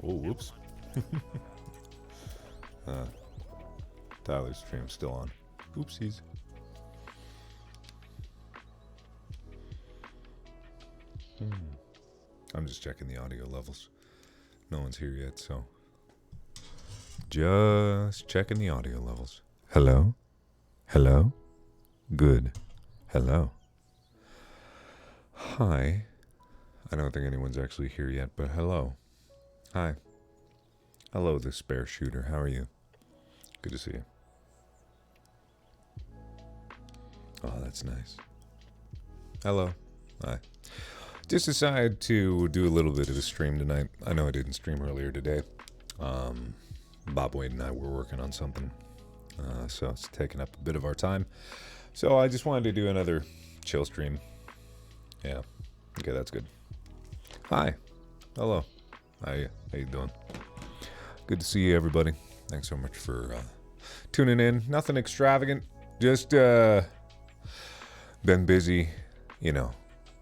Oh, whoops. Tyler's stream's still on. Oopsies. I'm just checking the audio levels. No one's here yet, so just checking the audio levels. Hello? Hello? Good. Hello. Hi. I don't think anyone's actually here yet, but hello. Hi. Hello, the spare shooter. How are you? Good to see you. Oh, that's nice. Hello. Hi. Just decided to do a little bit of a stream tonight. I know I didn't stream earlier today. Bob Wade and I were working on something. So it's taking up a bit of our time. So I just wanted to do another chill stream. Yeah. Okay, that's good. Hi. Hello. How you doing? Good to see you, everybody. Thanks so much for tuning in. Nothing extravagant. Just been busy,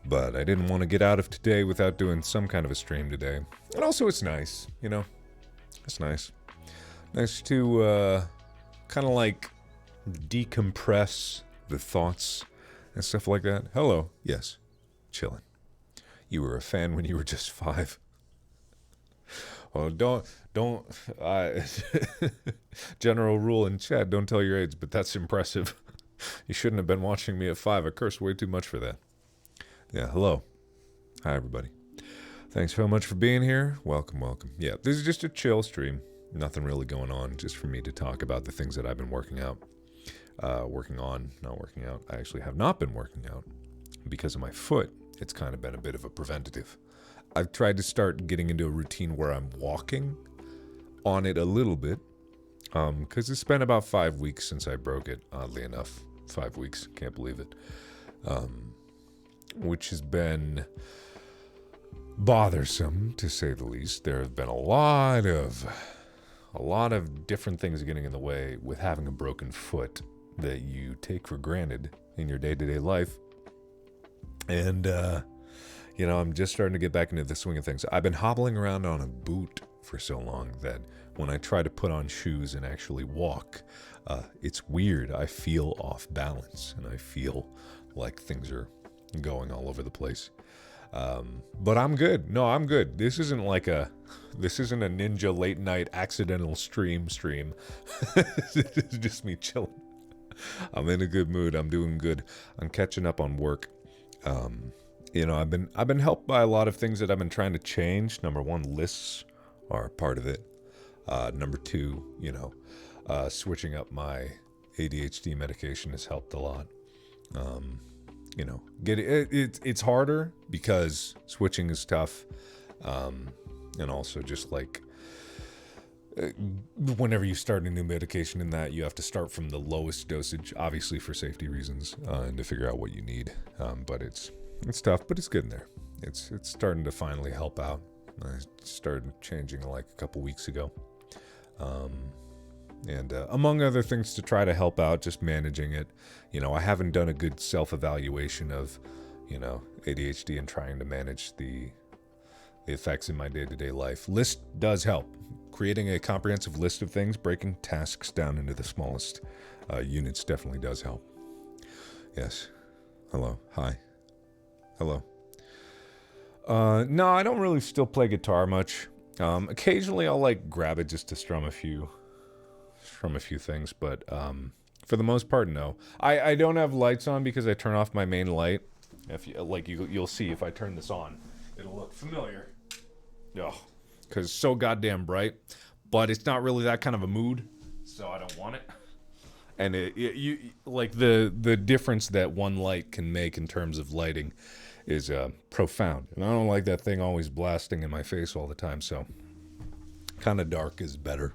But I didn't want to get out of today without doing some kind of a stream today. And also it's nice, It's nice. Nice to kind of like decompress the thoughts and stuff like that. Hello. Yes. Chillin. You were a fan when you were just 5. Well, don't general rule in chat, don't tell your age, but that's impressive. You shouldn't have been watching me at 5. I cursed way too much for that. Yeah, hello. Hi, everybody. Thanks so much for being here. Welcome. Yeah, this is just a chill stream. Nothing really going on, just for me to talk about the things that I've been working on. Not working out. I actually have not been working out. Because of my foot, it's kind of been a bit of a preventative. I've tried to start getting into a routine where I'm walking on it a little bit. Because it's been about 5 weeks since I broke it, oddly enough. 5 weeks, can't believe it. Which has been bothersome, to say the least. There have been a lot of different things getting in the way with having a broken foot that you take for granted in your day-to-day life. And, I'm just starting to get back into the swing of things. I've been hobbling around on a boot for so long that when I try to put on shoes and actually walk, it's weird. I feel off balance, and I feel like things are going all over the place. But I'm good. No, I'm good. This isn't a ninja late night accidental stream. It's just me chilling. I'm in a good mood. I'm doing good. I'm catching up on work. I've been helped by a lot of things that I've been trying to change. Number 1, lists are part of it. Number 2, switching up my ADHD medication has helped a lot. It's harder because switching is tough. And also just like whenever you start a new medication in that, you have to start from the lowest dosage, obviously for safety reasons, and to figure out what you need. But it's tough, but it's good in there. It's starting to finally help out. I started changing like a couple weeks ago. And among other things to try to help out, just managing it. I haven't done a good self-evaluation of, ADHD and trying to manage the effects in my day-to-day life. List does help. Creating a comprehensive list of things, breaking tasks down into the smallest units definitely does help. Yes. Hello. Hi. Hello. No, I don't really still play guitar much. Occasionally I'll grab it just to strum a few things, but for the most part, no. I don't have lights on because I turn off my main light. If you'll see if I turn this on, it'll look familiar. Oh, because it's so goddamn bright, but it's not really that kind of a mood, so I don't want it. And the difference that one light can make in terms of lighting is profound. And I don't like that thing always blasting in my face all the time, so kind of dark is better.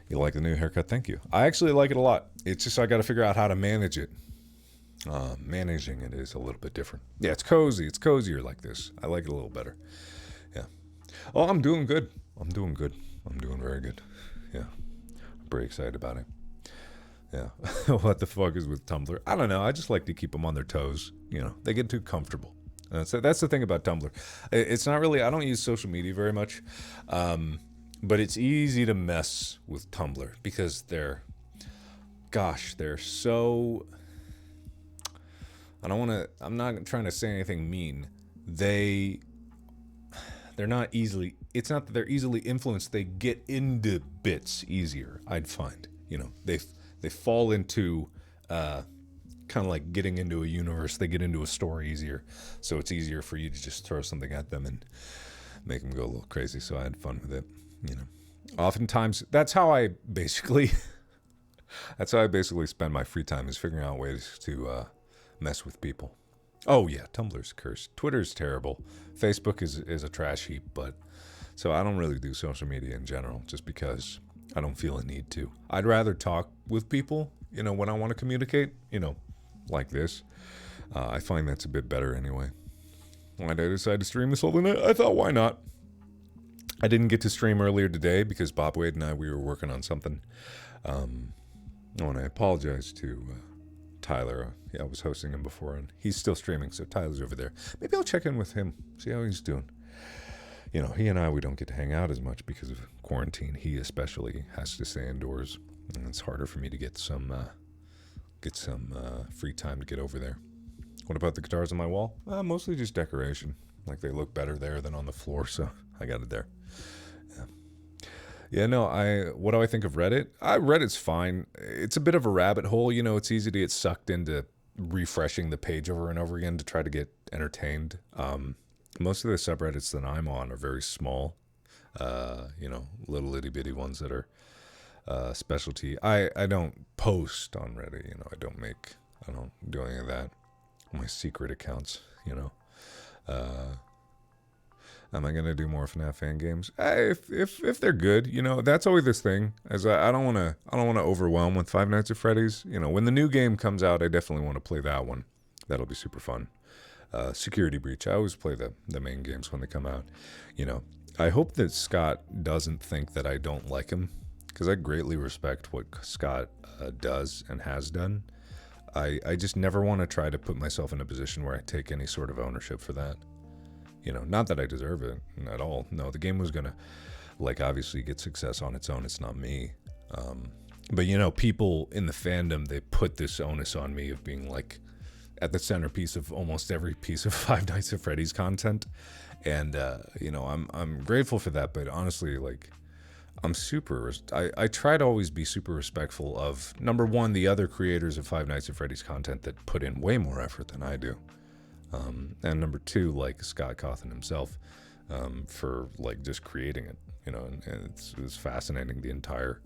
You like the new haircut? Thank you. I actually like it a lot. It's just I got to figure out how to manage it. Managing it is a little bit different. Yeah, it's cozy. It's cozier like this. I like it a little better. Yeah. Oh, I'm doing good. I'm doing very good. Yeah. I'm pretty excited about it. Yeah. What the fuck is with Tumblr? I don't know. I just like to keep them on their toes. They get too comfortable. So that's the thing about Tumblr. It's not really. I don't use social media very much, but it's easy to mess with Tumblr because they're so. I don't want to. I'm not trying to say anything mean. They're not easily. It's not that they're easily influenced. They get into bits easier. I'd find. They fall into. Kind of like getting into a universe. They get into a story easier, so it's easier for you to just throw something at them and make them go a little crazy. So I had fun with it. Oftentimes that's how I basically spend my free time, is figuring out ways to mess with people. Oh yeah, Tumblr's cursed. Twitter's terrible. Facebook is a trash heap. But so I don't really do social media in general, just because I don't feel a need to. I'd rather talk with people, when I want to communicate, like this. I find that's a bit better anyway. Why did I decide to stream this whole night? I thought, why not? I didn't get to stream earlier today because Bob Wade and we were working on something. And I apologize to Tyler. I was hosting him before, and he's still streaming, so Tyler's over there. Maybe I'll check in with him, see how he's doing. He and I, we don't get to hang out as much because of quarantine. He especially has to stay indoors, and it's harder for me to get some free time to get over there. What about the guitars on my wall? Mostly just decoration. Like, they look better there than on the floor, so I got it there. What do I think of Reddit? Reddit's fine. It's a bit of a rabbit hole. It's easy to get sucked into refreshing the page over and over again to try to get entertained. Most of the subreddits that I'm on are very small. Little itty bitty ones that are specialty. I don't post on Reddit, I don't do any of that. My secret accounts, am I gonna do more FNAF fan games? If they're good, that's always this thing. As I don't wanna overwhelm with Five Nights at Freddy's. When the new game comes out, I definitely want to play that one. That'll be super fun. Security Breach. I always play the main games when they come out. I hope that Scott doesn't think that I don't like him, because I greatly respect what Scott does and has done. I just never want to try to put myself in a position where I take any sort of ownership for that. Not that I deserve it at all. No, the game was going to, obviously get success on its own. It's not me. But, people in the fandom, they put this onus on me of being, at the centerpiece of almost every piece of Five Nights at Freddy's content. And, I'm grateful for that. But honestly, I try to alwass be super respectful of, number one, the other creators of Five Nights at Freddy's content that put in way more effort than I do. And number two, Scott Cawthon himself, for just creating it, and it's fascinating, the entire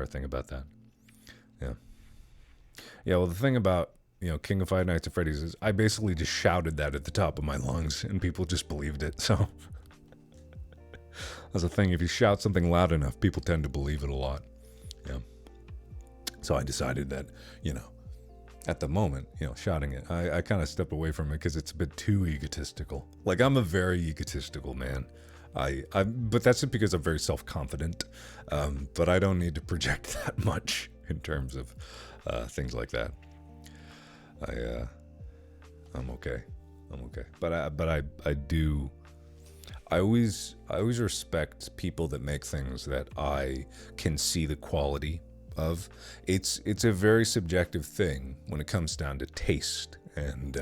thing about that. Yeah. Well, the thing about, King of Five Nights at Freddy's is I basically just shouted that at the top of my lungs and people just believed it. So that's the thing. If you shout something loud enough, people tend to believe it a lot. Yeah. So I decided that, at the moment, shouting it, I kind of step away from it because it's a bit too egotistical. I'm a very egotistical man. But that's just because I'm very self-confident. But I don't need to project that much in terms of things like that. I'm okay. But I do. I always respect people that make things that I can see the quality of. It's a very subjective thing when it comes down to taste and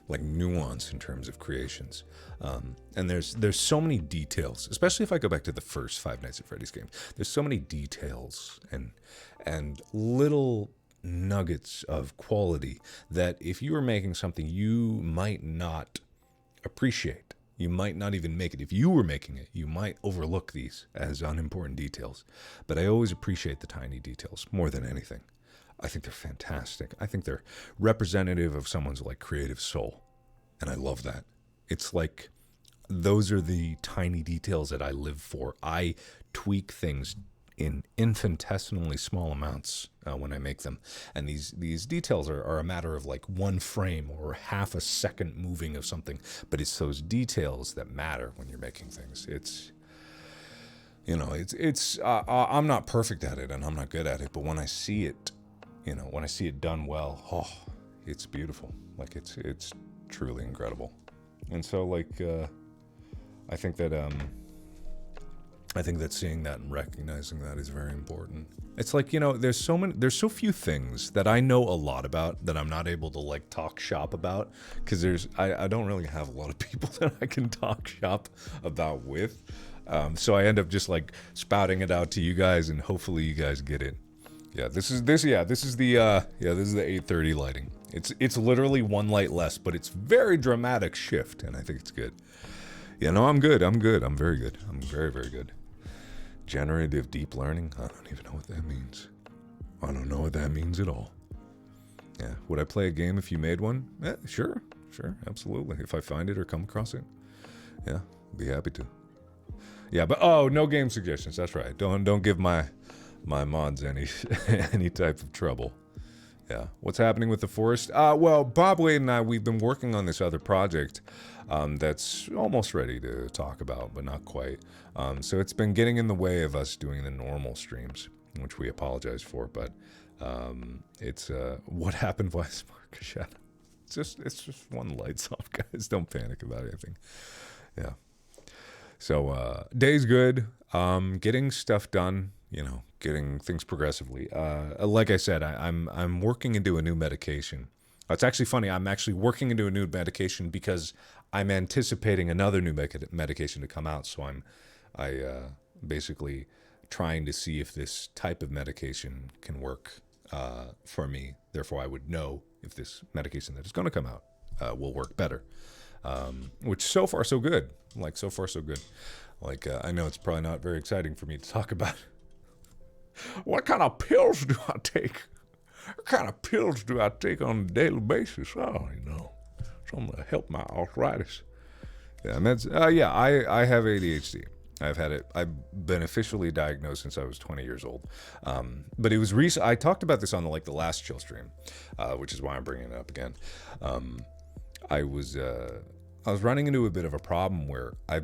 nuance in terms of creations. And there's so many details, especially if I go back to the first Five Nights at Freddy's game. There's so many details and little nuggets of quality that if you were making something you might not appreciate. You might not even make it. If you were making it, you might overlook these as unimportant details. But I always appreciate the tiny details more than anything. I think they're fantastic. I think they're representative of someone's creative soul. And I love that. It's those are the tiny details that I live for. I tweak things in infinitesimally small amounts when I make them. And these details are a matter of one frame or half a second moving of something. But it's those details that matter when you're making things. I'm not perfect at it and I'm not good at it. But when I see it, when I see it done well, it's beautiful. Like it's truly incredible. And so like I think that seeing that and recognizing that is very important. It's like, there's so few things that I know a lot about that I'm not able to like talk shop about, because I don't really have a lot of people that I can talk shop about with. So I end up just like spouting it out to you guys, and hopefully you guys get it. Yeah, this is the 830 lighting. It's literally one light less, but it's very dramatic shift, and I think it's good. Yeah, no, I'm good. I'm very good. I'm very, very good. Generative deep learning? I don't even know what that means. I don't know what that means at all. Yeah, would I play a game if you made one? Yeah, sure, absolutely. If I find it or come across it, yeah, be happy to. Yeah, but no game suggestions. That's right. Don't give my mods any any type of trouble. Yeah. What's happening with the forest? Well, Bob Wade and I, we've been working on this other project that's almost ready to talk about, but not quite. So it's been getting in the way of us doing the normal streams, which we apologize for. But it's what happened via Markiplier. It's just one lights off, guys. Don't panic about anything. Yeah. So day's good. Getting stuff done. Getting things progressively. Like I said, I'm working into a new medication. It's actually funny. I'm actually working into a new medication because I'm anticipating another new medication to come out. So I basically trying to see if this type of medication can work for me. Therefore, I would know if this medication that is going to come out will work better. Which so far so good. Like so far so good. Like I know it's probably not very exciting for me to talk about. What kind of pills do I take? What kind of pills do I take on a daily basis? Something to help my arthritis. Yeah, and that's I have ADHD. I've been officially diagnosed since I was 20 years old. But it was recent. I talked about this on the last chill stream, which is why I'm bringing it up again. I was running into a bit of a problem where I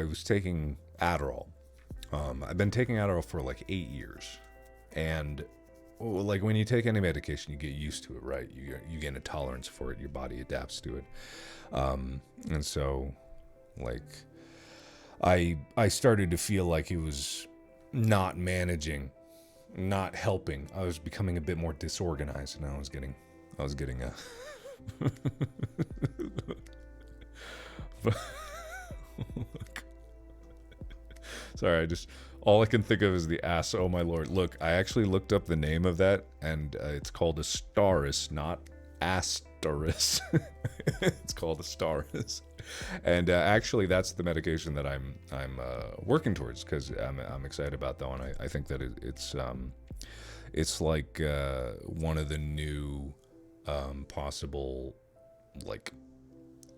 was taking Adderall. I've been taking Adderall for like 8 years, and like when you take any medication, you get used to it, right? You get a tolerance for it. Your body adapts to it, and so like I started to feel like it was not managing, not helping. I was becoming a bit more disorganized, and I was getting a. Sorry, all I can think of is the ass. Oh my lord! Look, I actually looked up the name of that, and it's called Astaris, not Asteris. It's called Astaris, and actually, that's the medication that I'm working towards, because I'm excited about that one. I think that it's like one of the new possible like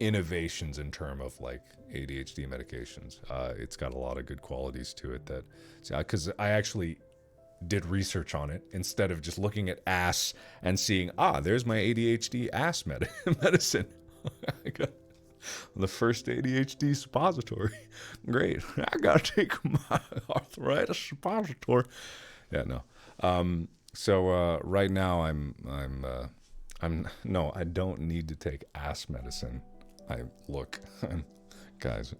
innovations in terms of like ADHD medications. It's got a lot of good qualities to it, that because I actually did research on it instead of just looking at ass and seeing there's my ADHD ass medicine. I got the first ADHD suppository. Great. I gotta take my arthritis suppository. Yeah, no. So right now I'm no, I don't need to take ass medicine. Guys,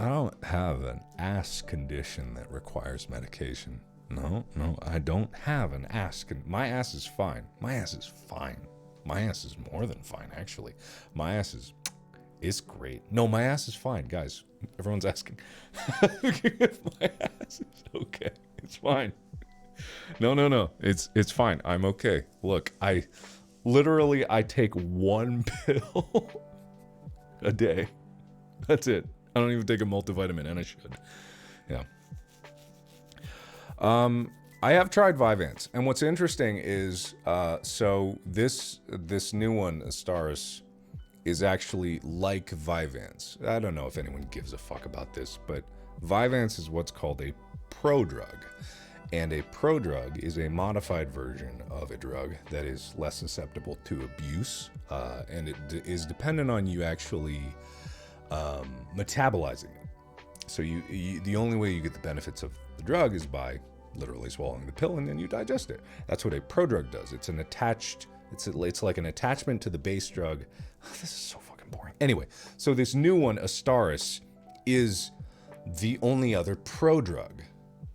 I don't have an ass condition that requires medication. No, I don't have an ass. My ass is fine. My ass is fine. My ass is more than fine, actually. My ass is great. No, my ass is fine, guys. Everyone's asking if my ass is okay. It's fine. No. It's fine. I'm okay. Look, I take one pill a day. That's it. I don't even take a multivitamin, and I should. Yeah. I have tried Vyvanse, and what's interesting is, so this new one, Astaris, is actually like Vyvanse. I don't know if anyone gives a fuck about this, but Vyvanse is what's called a prodrug. And a prodrug is a modified version of a drug that is less susceptible to abuse, and it is dependent on you actually metabolizing it. So you the only way you get the benefits of the drug is by literally swallowing the pill, and then you digest it. That's what a prodrug does. It's like an attachment to the base drug. This is so fucking boring. Anyway, so this new one, Astaris, is the only other prodrug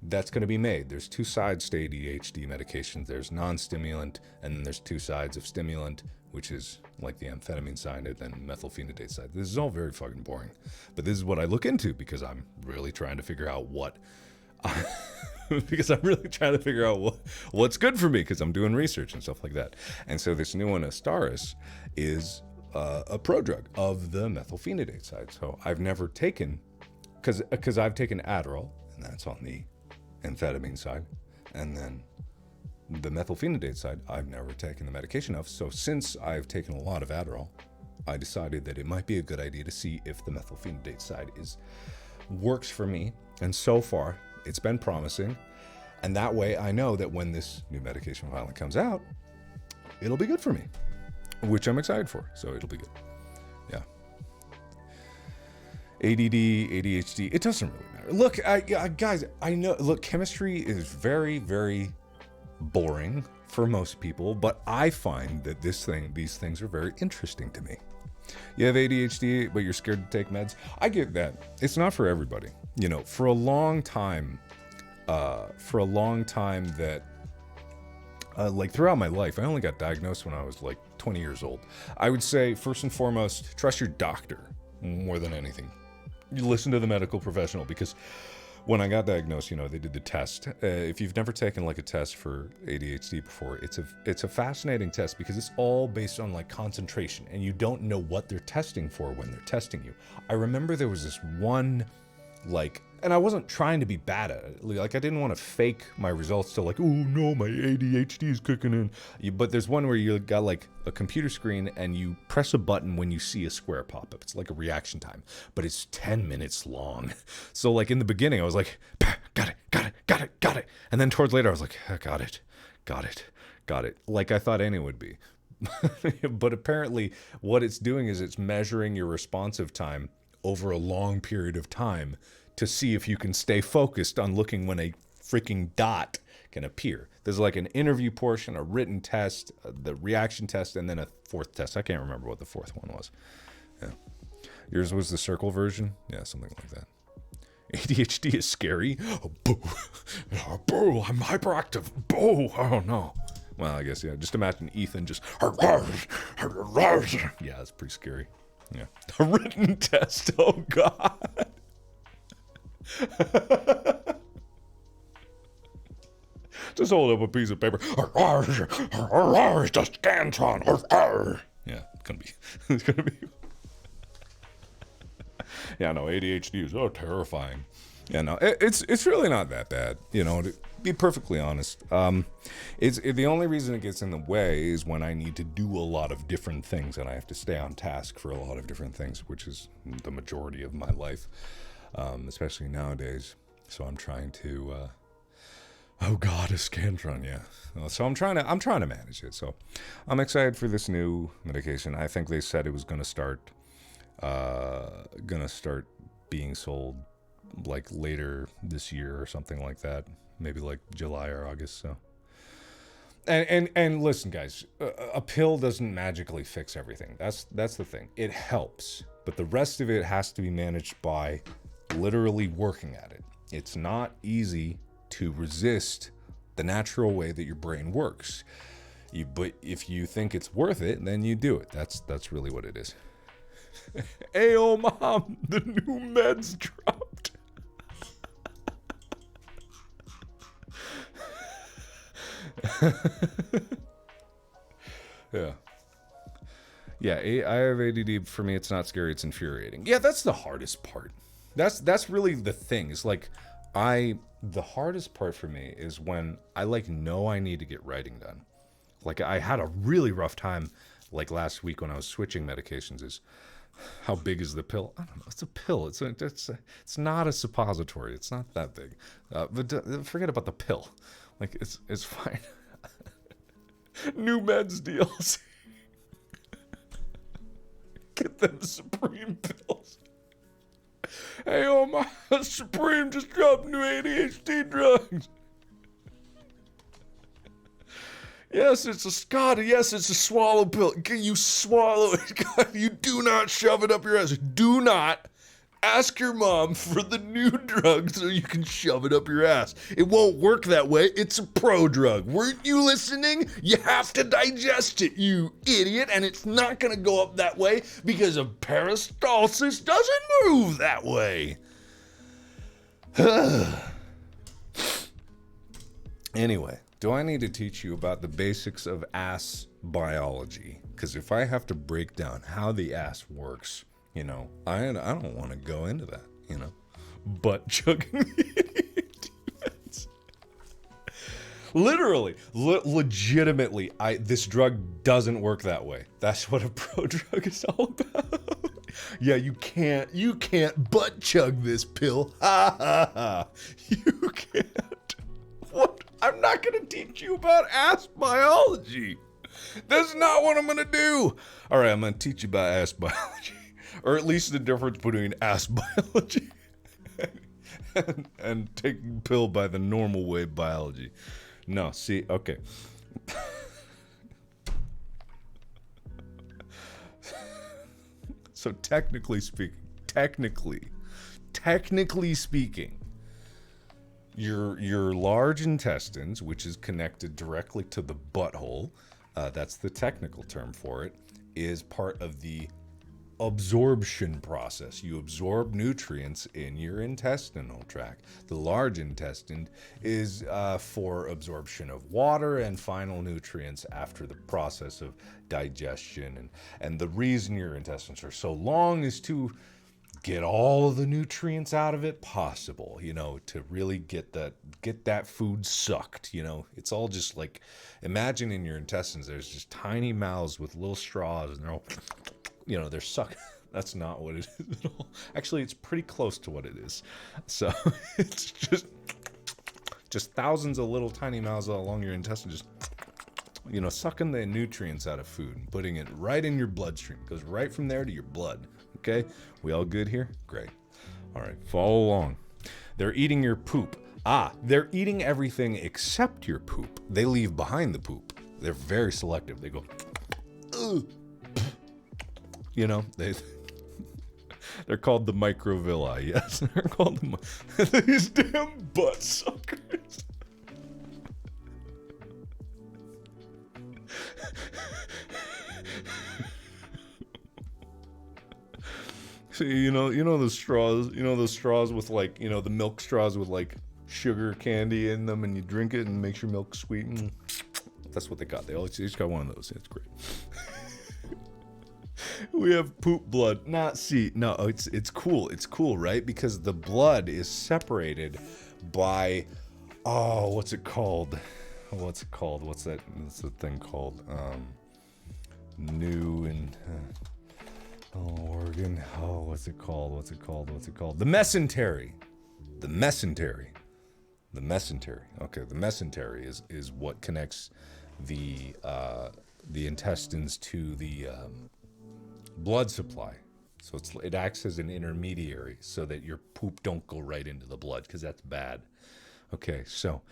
that's going to be made. There's two sides to ADHD medications. There's non-stimulant, and then there's two sides of stimulant, which is like the amphetamine side and then methylphenidate side. This is all very fucking boring. But this is what I look into because I'm really trying to figure out what's good for me, because I'm doing research and stuff like that. And so this new one, Astaris, is a prodrug of the methylphenidate side. So I've never taken, because I've taken Adderall, and that's on the amphetamine side, and then the methylphenidate side I've never taken the medication of. So since I've taken a lot of Adderall, I decided that it might be a good idea to see if the methylphenidate side works for me. And so far it's been promising, and that way I know that when this new medication finally comes out, it'll be good for me, which I'm excited for. So it'll be good. Yeah. ADD, ADHD, it doesn't really matter. Look, guys, I know, look, chemistry is very, very boring for most people, but I find that these things are very interesting to me. You have ADHD, but you're scared to take meds. I get that. It's not for everybody. You know, for a long time that, like throughout my life, I only got diagnosed when I was like 20 years old. I would say, first and foremost, trust your doctor more than anything. You listen to the medical professional, because when I got diagnosed, they did the test. If you've never taken like a test for ADHD before, it's a fascinating test, because it's all based on like concentration, and you don't know what they're testing for when they're testing you. I remember there was this one, and I wasn't trying to be bad at it. Like, I didn't want to fake my results to like, oh no, my ADHD is kicking in. But there's one where you got like a computer screen and you press a button when you see a square pop up. It's like a reaction time, but it's 10 minutes long. So like in the beginning, I was like, got it. And then towards later, I was like, got it. Like I thought Annie would be. But apparently what it's doing is it's measuring your responsive time over a long period of time to see if you can stay focused on looking when a freaking dot can appear. There's like an interview portion, a written test, the reaction test, and then a fourth test. I can't remember what the fourth one was. Yeah. Yours was the circle version? Yeah, something like that. ADHD is scary. Oh, boo. Oh, boo, I'm hyperactive. Boo. Oh, no. Well, I guess, yeah. Just imagine Ethan just... Yeah, it's pretty scary. Yeah. A written test. Oh, God. Just hold up a piece of paper. It's a Scantron. Yeah, it's gonna be. Yeah, no, ADHD is so terrifying. Yeah, no, it's really not that bad. To be perfectly honest. It's the only reason it gets in the way is when I need to do a lot of different things and I have to stay on task for a lot of different things, which is the majority of my life. Especially nowadays. So I'm trying to, a Scantron, yeah. So I'm trying to manage it. So I'm excited for this new medication. I think they said it was going to start being sold like later this year or something like that. Maybe like July or August. So. And listen, guys, a pill doesn't magically fix everything. That's the thing. It helps, but the rest of it has to be managed by literally working at it. It's not easy to resist the natural way that your brain works. But if you think it's worth it, then you do it. That's really what it is. Ayo, Mom, the new meds dropped. Yeah, I have ADD. For me, it's not scary, it's infuriating. Yeah, that's the hardest part. That's really the thing. It's like the hardest part for me is when I know I need to get writing done. Like I had a really rough time like last week when I was switching medications. Is how big is the pill? I don't know. It's a pill. It's not a suppository. It's not that big. But forget about the pill. Like it's fine. New meds deals. Get them Supreme pills. Hey, my Supreme just dropped new ADHD drugs. Yes, it's a Scott. Yes, it's a swallow pill. You swallow it. God, you do not shove it up your ass. Do not ask your mom for the new drug so you can shove it up your ass. It won't work that way. It's a pro drug. Weren't you listening? You have to digest it, you idiot. And it's not going to go up that way because a peristalsis doesn't move that way. Anyway, do I need to teach you about the basics of ass biology? Because if I have to break down how the ass works, I don't want to go into that, Butt chugging defense. Literally, legitimately, this drug doesn't work that way. That's what a pro drug is all about. Yeah, you can't butt chug this pill. Ha ha ha. You can't. What? I'm not going to teach you about ass biology. That's not what I'm going to do. All right, I'm going to teach you about ass biology. Or at least the difference between ass biology and taking a pill by the normal way biology. No, see, okay. So technically speaking, your large intestines, which is connected directly to the butthole, that's the technical term for it, is part of the absorption process. You absorb nutrients in your intestinal tract. The large intestine is for absorption of water and final nutrients after the process of digestion. And the reason your intestines are so long is to get all the nutrients out of it possible, to really get that food sucked. It's all just like, imagine in your intestines there's just tiny mouths with little straws, and they're all they're sucking. That's not what it is at all. Actually, it's pretty close to what it is. So it's just thousands of little tiny mouths along your intestine, just sucking the nutrients out of food and putting it right in your bloodstream. It goes right from there to your blood. Okay, we all good here? Great. All right, follow along. They're eating your poop. They're eating everything except your poop. They leave behind the poop. They're very selective. They go, ugh. They're called the microvilli. Yes, they're called these damn butt suckers. See, the straws, those straws with the milk straws with sugar candy in them, and you drink it and it makes your milk sweet. That's what they got. They just got one of those. It's great. We have poop blood. It's cool. It's cool, right? Because the blood is separated by, what's it called? What's the thing called? Organ. What's it called? The mesentery. The mesentery. Okay, the mesentery is what connects the intestines to the blood supply. So it acts as an intermediary so that your poop don't go right into the blood, because that's bad. Okay, so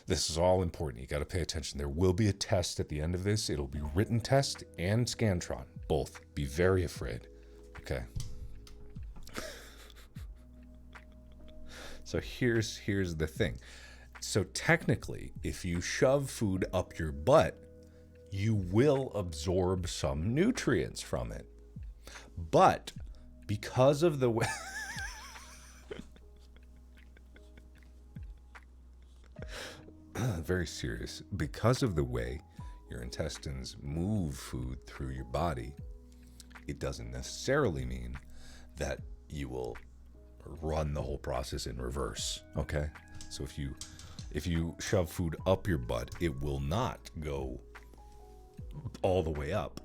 this is all important. You got to pay attention. There will be a test at the end of this. It'll be written test and Scantron. Both. Be very afraid. Okay. So here's the thing. So technically, if you shove food up your butt, you will absorb some nutrients from it. But because of the way very serious, because of the way your intestines move food through your body, it doesn't necessarily mean that you will run the whole process in reverse. Okay? So if you shove food up your butt, it will not go all the way up.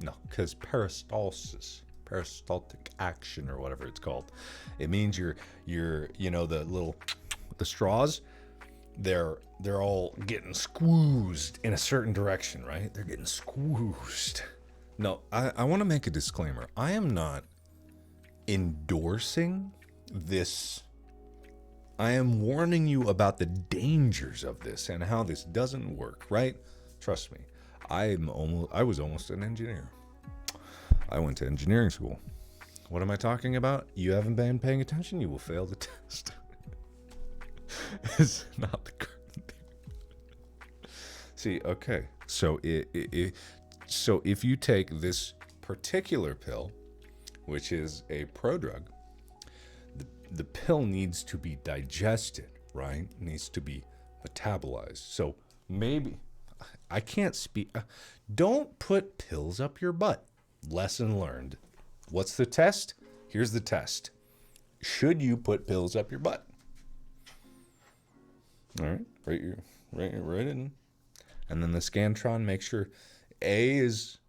No, because peristaltic action, or whatever it's called, it means the straws, they're all getting squeezed in a certain direction, right? They're getting squeezed. No, I want to make a disclaimer. I am not endorsing this. I am warning you about the dangers of this and how this doesn't work, right? Trust me. I was almost an engineer. I went to engineering school. What am I talking about? You haven't been paying attention, you will fail the test. It's not the correct thing. See, okay. So so if you take this particular pill, which is a prodrug, the pill needs to be digested, right? It needs to be metabolized. So maybe, I can't speak. Don't put pills up your butt. Lesson learned. What's the test? Here's the test. Should you put pills up your butt? All right, write it in. And then the Scantron, make sure A is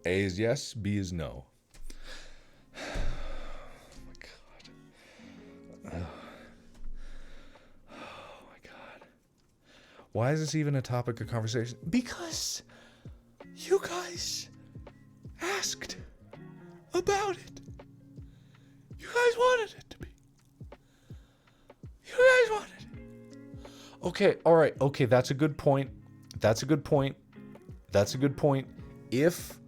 yes, B is no. Oh my God. Oh my God. Why is this even a topic of conversation? Because you guys asked about it. You guys wanted it to be. You guys wanted it. Okay, all right. Okay, that's a good point. If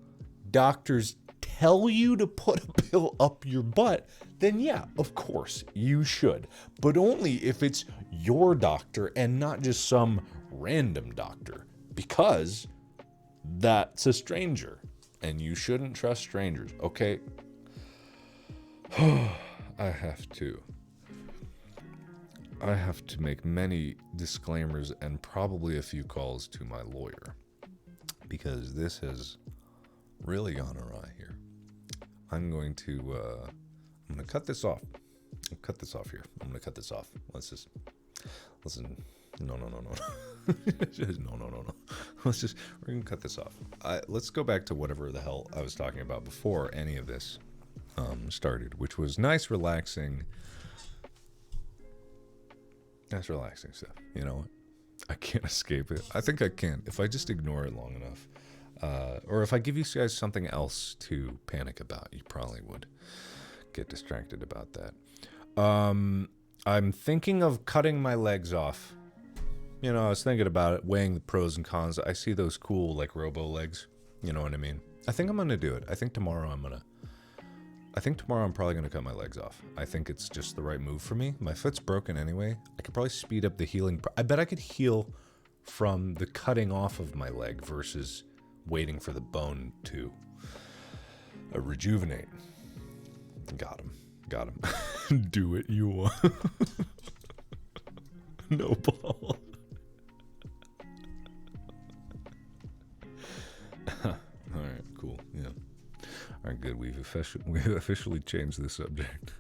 doctors tell you to put a pill up your butt, then yeah, of course, you should. But only if it's your doctor and not just some random doctor. Because that's a stranger. And you shouldn't trust strangers, okay? I have to make many disclaimers and probably a few calls to my lawyer, because this has really gone awry here. I'm going to cut this off. I'll cut this off here. I'm going to cut this off. Listen. No. No. We're going to cut this off. Let's go back to whatever the hell I was talking about before any of this started, which was nice, relaxing stuff. You know, I can't escape it. I think I can if I just ignore it long enough. Or if I give you guys something else to panic about, you probably would get distracted about that. I'm thinking of cutting my legs off. You know, I was thinking about it, weighing the pros and cons. I see those cool, like, robo legs. You know what I mean? I think I'm going to do it. I think tomorrow I'm probably going to cut my legs off. I think it's just the right move for me. My foot's broken anyway. I could probably speed up the healing. I bet I could heal from the cutting off of my leg versus waiting for the bone to rejuvenate. Got him. Do it, you want. No ball. All right, cool. Yeah. All right, good. We've officially changed the subject.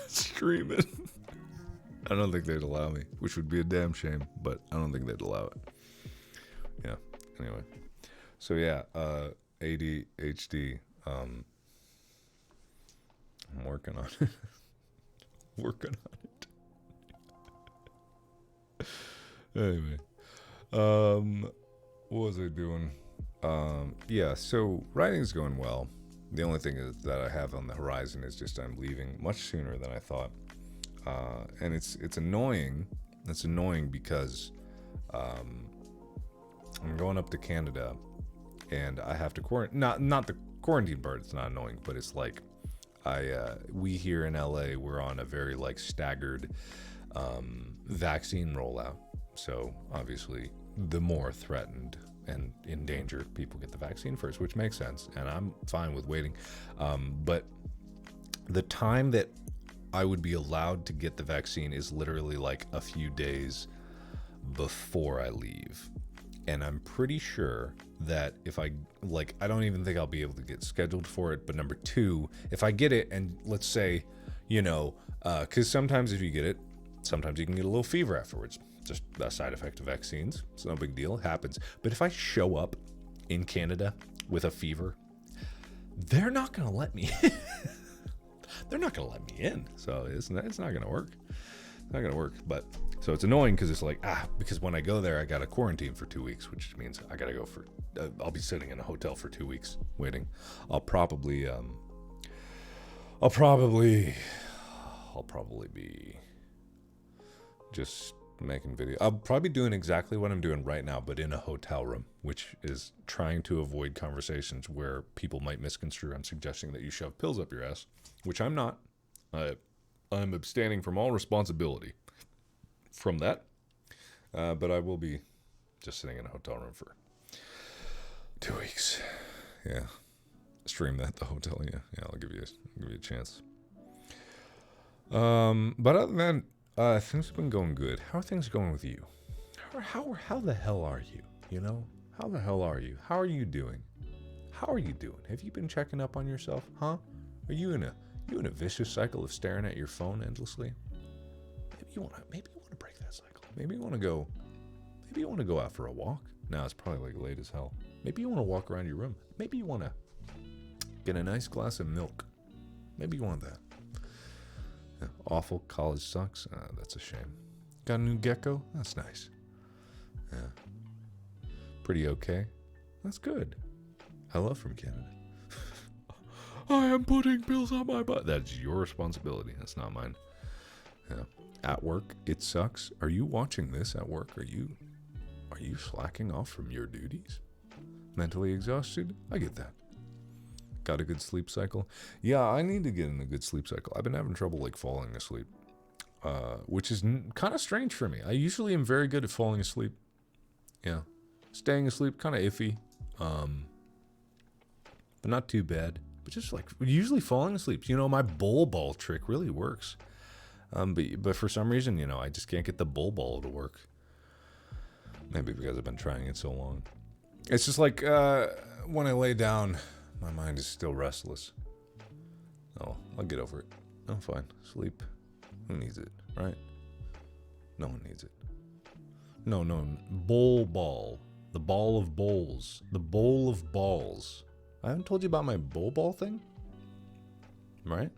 Screaming. I don't think they'd allow me, which would be a damn shame, but I don't think they'd allow it. Yeah. Anyway. So yeah, ADHD. I'm working on it. Anyway. What was I doing? Yeah, so writing's going well. The only thing is that I have on the horizon is just I'm leaving much sooner than I thought. And it's annoying. It's annoying because I'm going up to Canada and I have to quarantine. Not the quarantine part, it's not annoying, but it's like we here in LA, we're on a very like staggered vaccine rollout. So obviously the more threatened and in danger people get the vaccine first, which makes sense. And I'm fine with waiting. But the time that I would be allowed to get the vaccine is literally like a few days before I leave. And I'm pretty sure that if I don't even think I'll be able to get scheduled for it. But number two, if I get it and let's say, because sometimes if you get it, sometimes you can get a little fever afterwards. Just a side effect of vaccines. It's no big deal. It happens. But if I show up in Canada with a fever, they're not going to let me in. They're not going to let me in. So it's not going to work. It's not going to work. But so it's annoying because it's like, because when I go there, I got to quarantine for 2 weeks, which means I got to go for, I'll be sitting in a hotel for 2 weeks waiting. I'll probably be just making video. I'll probably be doing exactly what I'm doing right now, but in a hotel room, which is trying to avoid conversations where people might misconstrue I'm suggesting that you shove pills up your ass, which I'm not. I'm abstaining from all responsibility from that. But I will be just sitting in a hotel room for 2 weeks. Yeah. Stream that at the hotel. Yeah. I'll give you a chance. But other than that, things have been going good. How are things going with you? How the hell are you? You know? How the hell are you? How are you doing? How are you doing? Have you been checking up on yourself? Huh? Are you in a vicious cycle of staring at your phone endlessly? Maybe you want to break that cycle. Maybe you want to go out for a walk. Now it's probably like late as hell. Maybe you want to walk around your room. Maybe you want to get a nice glass of milk. Maybe you want that. Yeah, awful. College sucks. That's a shame. Got a new gecko? That's nice. Yeah. Pretty okay. That's good. Hello from Canada. I am putting pills on my butt. That's your responsibility. That's not mine. Yeah. At work, it sucks. Are you watching this at work? Are you slacking off from your duties? Mentally exhausted? I get that. Got a good sleep cycle? Yeah, I need to get in a good sleep cycle. I've been having trouble like falling asleep, which is kind of strange for me. I usually am very good at falling asleep. Yeah, staying asleep kind of iffy, but not too bad. But just like usually falling asleep. You know, my bull ball trick really works. But for some reason, you know, I just can't get the bull ball to work. Maybe because I've been trying it so long. It's just like when I lay down, my mind is still restless. Oh, I'll get over it. I'm fine. Sleep. Who needs it, right? No one needs it. No. Bowl ball. The ball of bowls. The bowl of balls. I haven't told you about my bowl ball thing? Right?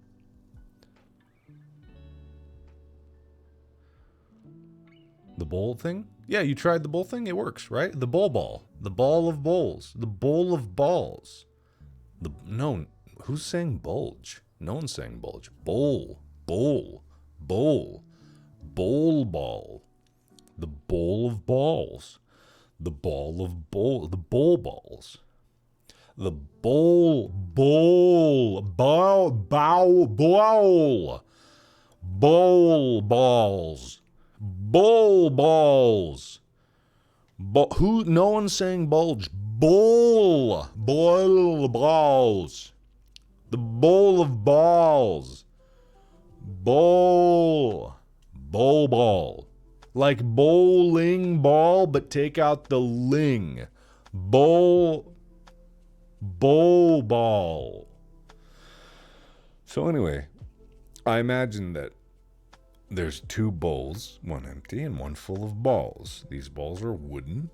The bowl thing? Yeah, you tried the bowl thing? It works, right? The bowl ball. The ball of bowls. The bowl of balls. No, who's saying bulge? No one's saying bulge. Bowl. Bowl ball. The bowl of balls. The ball of bowl. The bowl balls. The bowl balls. Who? No one's saying bulge. Bowl balls. The bowl of balls. Bowl ball. Like bowling ball, but take out the ling. Bowl ball. So anyway, I imagine that there's 2 bowls, one empty and one full of balls. These balls are wooden,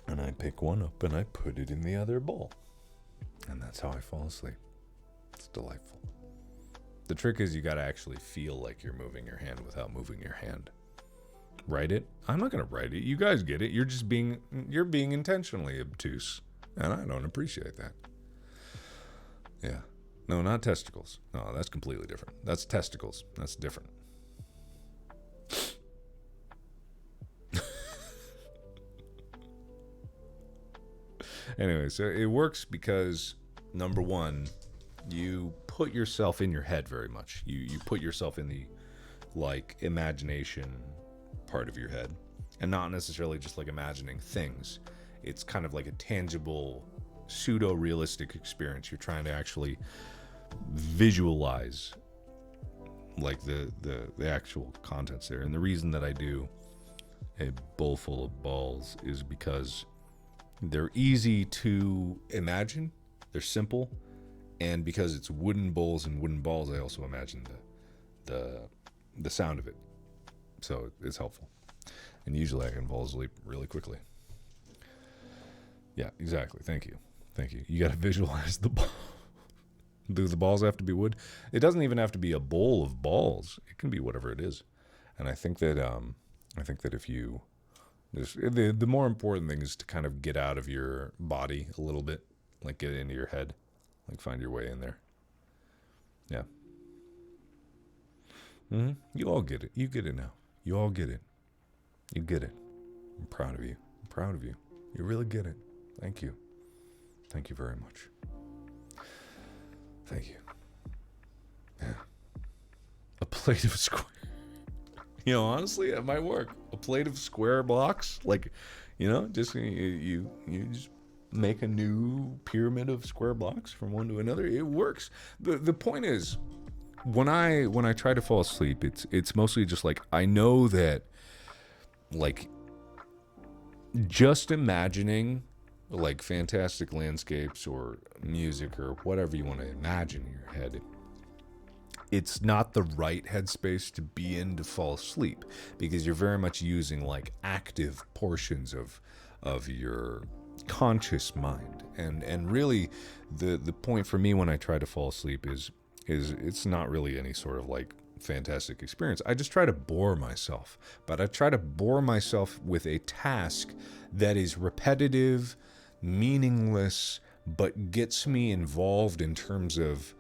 and I pick one up and I put it in the other bowl. And that's how I fall asleep. It's delightful. The trick is you gotta actually feel like you're moving your hand without moving your hand. Write it? I'm not gonna write it. You guys get it. You're being intentionally obtuse. And I don't appreciate that. Yeah. No, not testicles. No, that's completely different. That's testicles. That's different. Anyway, so it works because, number one, you put yourself in your head very much. You put yourself in the, like, imagination part of your head. And not necessarily just, like, imagining things. It's kind of like a tangible, pseudo-realistic experience. You're trying to actually visualize, like, the actual contents there. And the reason that I do a bowl full of balls is because they're easy to imagine. They're simple. And because it's wooden bowls and wooden balls, I also imagine the sound of it. So it's helpful. And usually I can fall asleep really quickly. Yeah, exactly. Thank you. You got to visualize the ball. Do the balls have to be wood? It doesn't even have to be a bowl of balls. It can be whatever it is. And I think that if you, the more important thing is to kind of get out of your body a little bit, like get into your head, like find your way in there. Yeah. You all get it. You get it now. You all get it. You get it. I'm proud of you. I'm proud of you. You really get it. Thank you. Thank you very much. Thank you. Yeah. A plate of square. You know, honestly, that might work. A plate of square blocks, like, you know, just you just make a new pyramid of square blocks from one to another. It works. The point is, when I try to fall asleep, it's mostly just like, I know that, like, just imagining like fantastic landscapes or music or whatever you want to imagine in your head, it's not the right headspace to be in to fall asleep, because you're very much using like active portions of your conscious mind, and really the point for me when I try to fall asleep is it's not really any sort of like fantastic experience. I just try to bore myself, but I try to bore myself with a task that is repetitive, meaningless, but gets me involved in terms of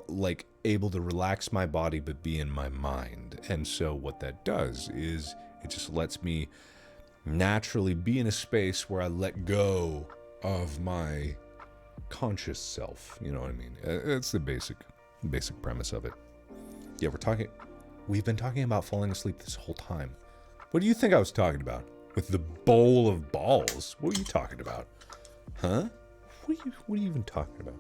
like able to relax my body but be in my mind. And so what that does is it just lets me naturally be in a space where I let go of my conscious self. You know what I mean? It's the basic premise of it. Yeah, we've been talking about falling asleep this whole time. What do you think I was talking about? With the bowl of balls? What are you talking about? Huh? What are you even talking about?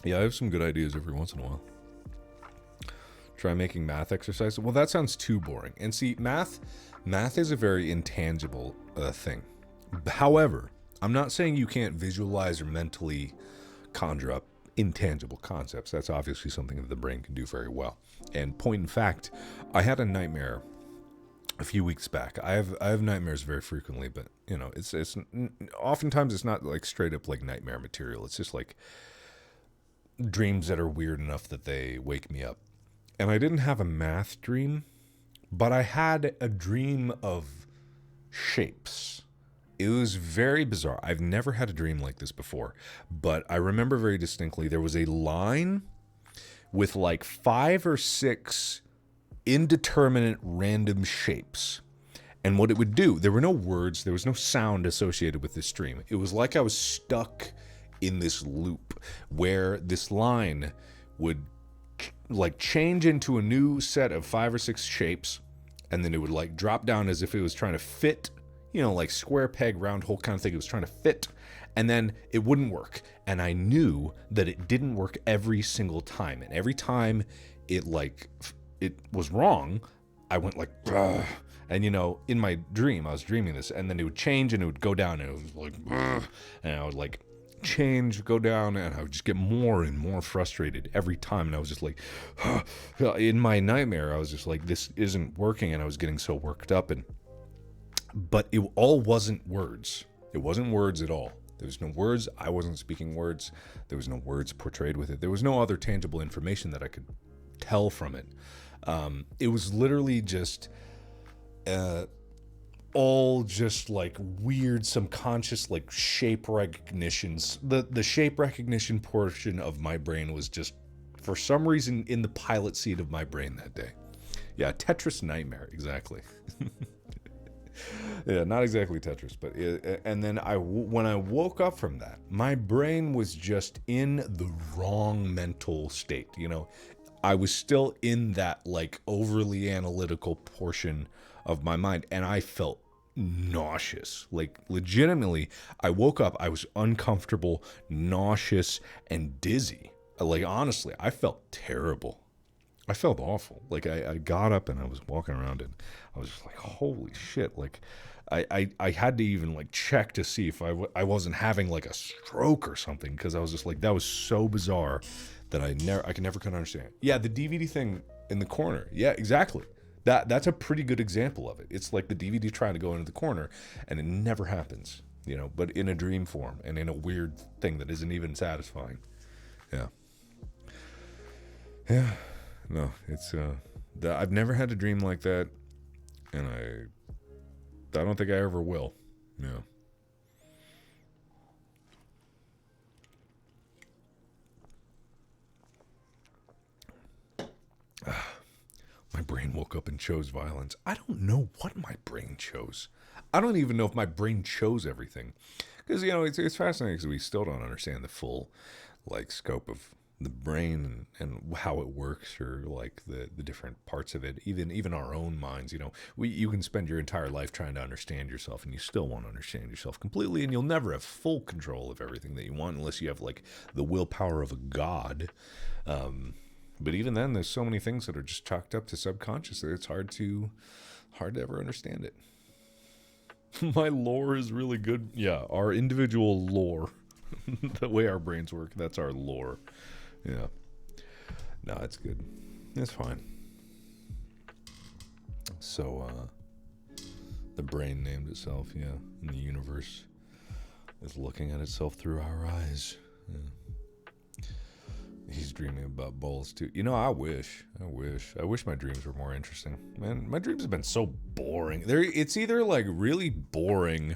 Yeah, I have some good ideas every once in a while. Try making math exercises. Well, that sounds too boring. And see, math is a very intangible thing. However, I'm not saying you can't visualize or mentally conjure up intangible concepts. That's obviously something that the brain can do very well. And point in fact, I had a nightmare a few weeks back. I have nightmares very frequently, but you know, it's oftentimes it's not like straight up like nightmare material. It's just like dreams that are weird enough that they wake me up. And I didn't have a math dream, but I had a dream of shapes. It was very bizarre. I've never had a dream like this before, but I remember very distinctly there was a line with like 5 or 6 indeterminate random shapes. And what it would do, there were no words, there was no sound associated with this dream. It was like I was stuck in this loop where this line would like change into a new set of 5 or 6 shapes, and then it would like drop down as if it was trying to fit, you know, like square peg, round hole kind of thing. It was trying to fit, and then it wouldn't work. And I knew that it didn't work every single time. And every time it was wrong, I went like, ugh. And you know, in my dream, I was dreaming this, and then it would change and it would go down, and it was like, ugh. And I would like change, go down, and I would just get more and more frustrated every time. And I was just like, in my nightmare, I was just like, this isn't working, and I was getting so worked up. But it all wasn't words. It wasn't words at all. There was no words. I wasn't speaking words. There was no words portrayed with it. There was no other tangible information that I could tell from it. It was literally just all just like weird subconscious like shape recognitions. The shape recognition portion of my brain was just for some reason in the pilot seat of my brain that day. Yeah, Tetris nightmare, exactly. Yeah, not exactly Tetris, but and then when I woke up from that, my brain was just in the wrong mental state. You know, I was still in that like overly analytical portion of my mind, and I felt nauseous. Like legitimately, I woke up, I was uncomfortable, nauseous, and dizzy. Like honestly, I felt terrible. I felt awful. Like I got up and I was walking around and I was just like, holy shit. Like I had to even like check to see if I wasn't having like a stroke or something, because I was just like, that was so bizarre that I could never understand. Yeah, the DVD thing in the corner. Yeah, exactly. That's a pretty good example of it. It's like the DVD trying to go into the corner and it never happens, you know, but in a dream form and in a weird thing that isn't even satisfying. Yeah. Yeah. No, it's I've never had a dream like that, and I don't think I ever will. Yeah. My brain woke up and chose violence. I don't know what my brain chose. I don't even know if my brain chose everything. Because, it's fascinating because we still don't understand the full, scope of the brain and how it works, or, the different parts of it. Even our own minds, you can spend your entire life trying to understand yourself, and you still won't understand yourself completely, and you'll never have full control of everything that you want unless you have, the willpower of a god. But even then, there's so many things that are just chalked up to subconscious that it's hard to ever understand it. My lore is really good. Yeah, our individual lore. The way our brains work, that's our lore. Yeah. No, it's good. It's fine. So, the brain named itself, yeah. And the universe is looking at itself through our eyes. Yeah. He's dreaming about balls too. I wish my dreams were more interesting. Man, my dreams have been so boring. It's either really boring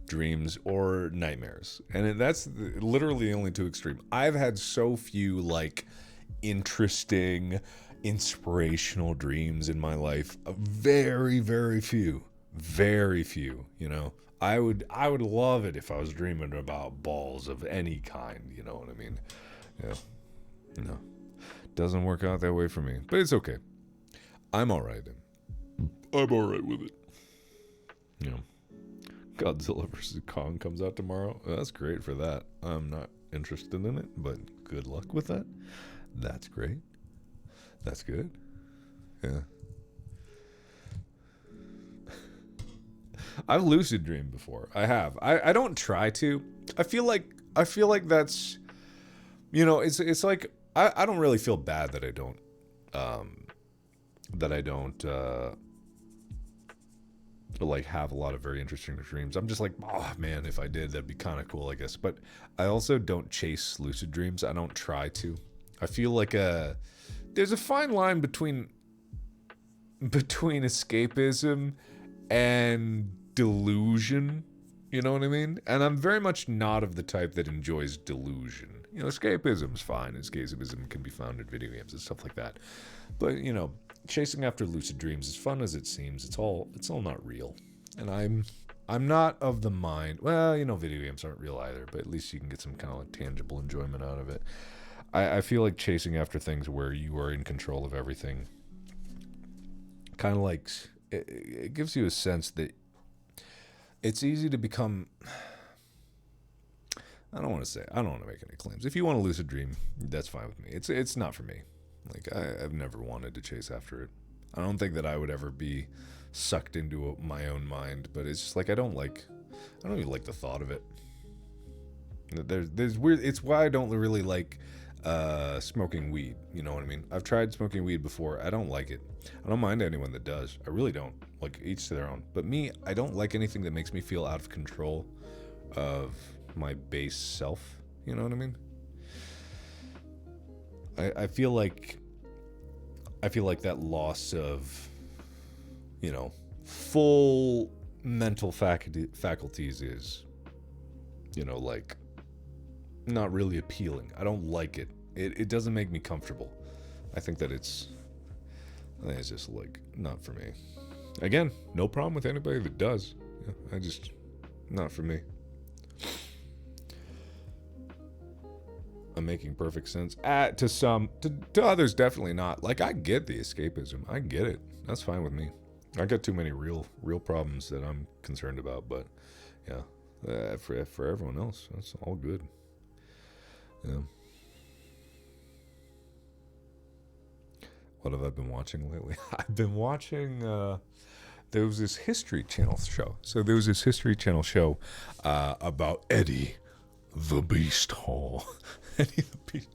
dreams or nightmares, and that's literally the only two extreme. I've had so few interesting, inspirational dreams in my life. Very, very few. Very few. I would love it if I was dreaming about balls of any kind. You know what I mean? Yeah. No, doesn't work out that way for me, but it's okay. I'm all right. I'm all right with it. Godzilla vs. Kong comes out tomorrow. That's great for that. I'm not interested in it, but good luck with that. That's great. That's good. Yeah. I've lucid dreamed before. I have. I don't try to. I feel like that's, it's like, I don't really feel bad that I don't have a lot of very interesting dreams. I'm just like, oh man, if I did, that'd be kind of cool, I guess. But I also don't chase lucid dreams. I don't try to. I feel like there's a fine line between escapism and delusion. You know what I mean? And I'm very much not of the type that enjoys delusion. Escapism's fine. Escapism can be found in video games and stuff like that. But, chasing after lucid dreams, as fun as it seems, it's all not real. And I'm not of the mind. Well, video games aren't real either, but at least you can get some kind of tangible enjoyment out of it. I feel like chasing after things where you are in control of everything, kind of it gives you a sense that it's easy to become. I don't want to make any claims. If you want a lucid dream, that's fine with me. It's not for me. I've never wanted to chase after it. I don't think that I would ever be sucked into my own mind, but it's just I don't even like the thought of it. There's weird. It's why I don't really like smoking weed. You know what I mean? I've tried smoking weed before. I don't like it. I don't mind anyone that does. I really don't. Each to their own. But me, I don't like anything that makes me feel out of control of my base self. You know what I mean? I feel like that loss of, full mental faculties is, not really appealing. I don't like it. It doesn't make me comfortable. I think it's just not for me. Again, no problem with anybody that does. Yeah, not for me. I'm making perfect sense. To some, to others, definitely not. I get the escapism. I get it. That's fine with me. I got too many real problems that I'm concerned about. But yeah, for everyone else, that's all good. Yeah. What have I been watching lately? I've been watching. There was this History Channel show. So there was this History Channel show about Eddie the Beast Hall. Eddie the Beast.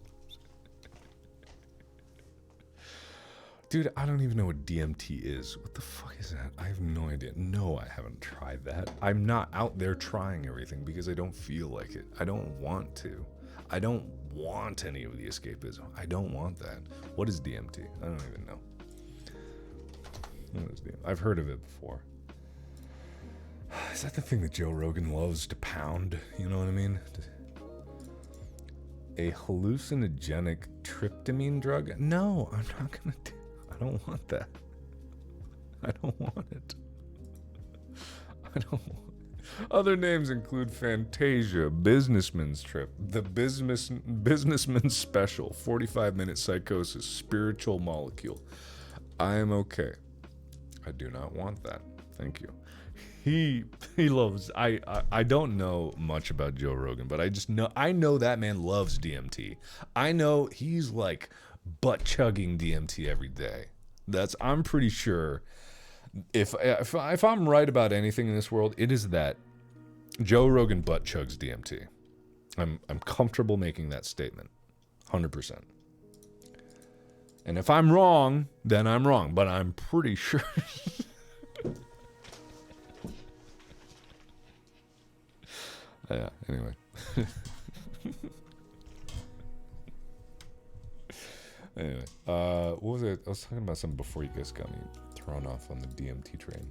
Dude, I don't even know what DMT is. What the fuck is that? I have no idea. No, I haven't tried that. I'm not out there trying everything because I don't feel like it. I don't want to. I don't want any of the escapism. I don't want that. What is DMT? I don't even know. What is DMT? I've heard of it before. Is that the thing that Joe Rogan loves to pound? You know what I mean? A hallucinogenic tryptamine drug? No, I'm not gonna do. I don't want that. I don't want it. I don't want it. Other names include Fantasia, Businessman's Trip, the Businessman's Special, 45-minute psychosis, spiritual molecule. I am okay. I do not want that. Thank you. He loves. I don't know much about Joe Rogan, but I know that man loves DMT. I know he's like butt chugging DMT every day. I'm pretty sure. If I'm right about anything in this world, it is that Joe Rogan butt chugs DMT. I'm comfortable making that statement, 100%. And if I'm wrong, then I'm wrong. But I'm pretty sure. Yeah, anyway. Anyway, what was it? I was talking about something before you guys got me thrown off on the DMT train.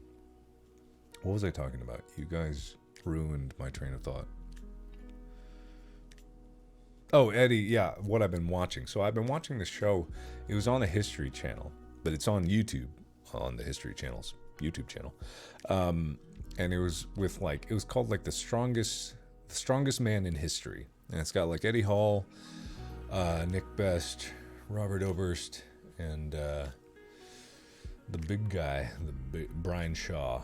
What was I talking about? You guys ruined my train of thought. Oh, Eddie, yeah, what I've been watching. So I've been watching this show. It was on the History Channel, but it's on YouTube, on the History Channel's YouTube channel. And it was with it was called the strongest man in history. And it's got Eddie Hall, Nick Best, Robert Oberst, and the big guy, Brian Shaw.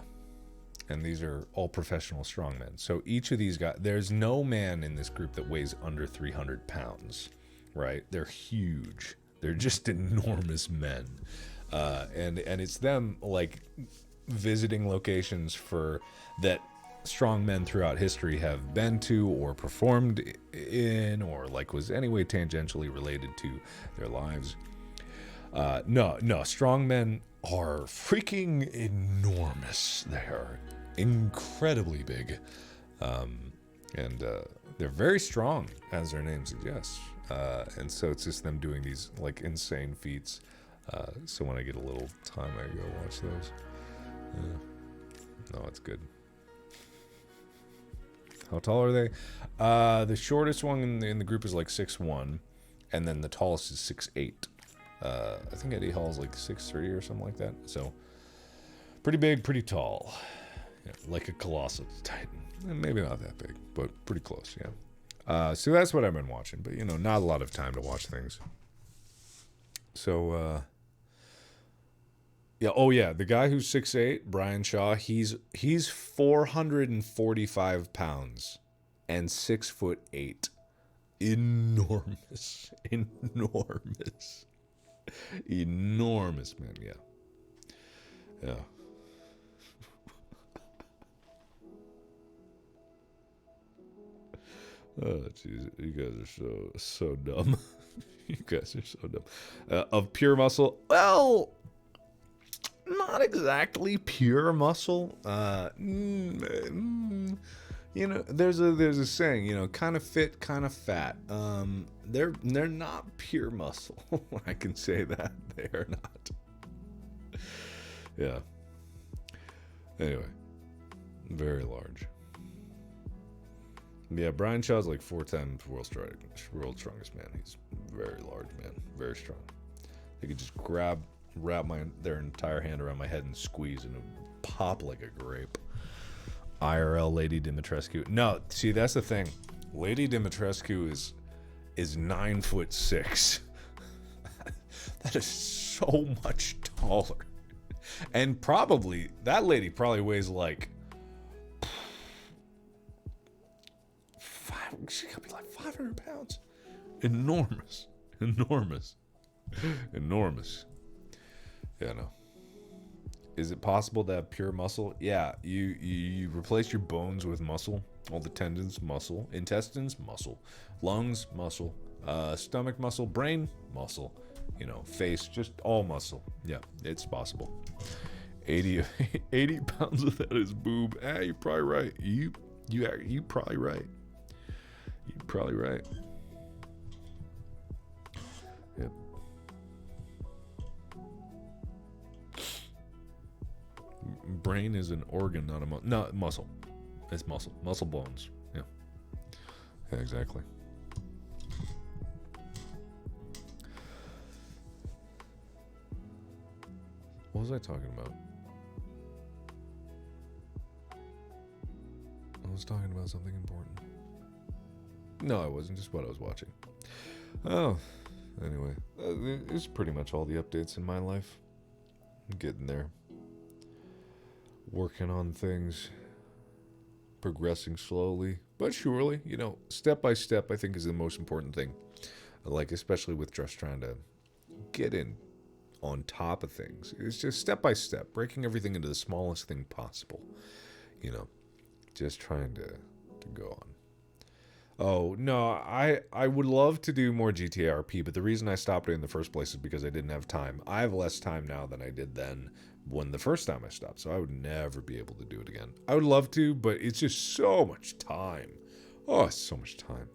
And these are all professional strongmen. So each of these guys, there's no man in this group that weighs under 300 pounds, right? They're huge. They're just enormous men. And it's them visiting locations that strong men throughout history have been to or performed in or was anyway tangentially related to their lives. No, strong men are freaking enormous. They are incredibly big. And they're very strong, as their name suggests. And so it's just them doing these insane feats. So when I get a little time, I go watch those. No, it's good. How tall are they? The shortest one in the group is 6'1", and then the tallest is 6'8". I think Eddie Hall's 6'3" or something like that. So pretty big, pretty tall. Yeah, like a colossal titan. Maybe not that big, but pretty close, yeah. So that's what I've been watching, but not a lot of time to watch things. So yeah, oh yeah, the guy who's 6'8", Brian Shaw, he's 445 pounds and 6'8". Enormous. Enormous, man, yeah. Oh, jeez, you guys are so dumb. You guys are so dumb. Of pure muscle, well, not exactly pure muscle. There's a saying, kind of fit, kind of fat. They're not pure muscle. I can say that they are not. Yeah. Anyway, very large. Yeah, Brian Shaw's 4 times world's strongest man. He's very large, man. Very strong. They could just wrap their entire hand around my head and squeeze and it would pop like a grape. IRL Lady Dimitrescu. No, see, that's the thing. Lady Dimitrescu is 9'6". That is so much taller. And that lady probably weighs she could be 500 pounds. Enormous. Yeah, no. Is it possible to have pure muscle? Yeah, you replace your bones with muscle. All the tendons, muscle. Intestines, muscle. Lungs, muscle. Stomach, muscle. Brain, muscle. Face, just all muscle. Yeah, it's possible. 80 pounds of that is boob. You're probably right. You probably right. You're probably right. Yep. Brain is an organ, not a muscle. It's muscle. Muscle bones. Yeah. Yeah, exactly. What was I talking about? was talking about something important. No, I wasn't. Just what I was watching. Oh, anyway. It's pretty much all the updates in my life. I'm getting there. Working on things. Progressing slowly, but surely. You know, step by step, I think is the most important thing. Like, especially with just trying to get in on top of things. It's just step by step, breaking everything into the smallest thing possible. You know, just trying to go on. Oh, no, I would love to do more GTA RP, but the reason I stopped it in the first place is because I didn't have time. I have less time now than I did then when the first time I stopped, so I would never be able to do it again. I would love to, but it's just so much time. Oh, it's so much time.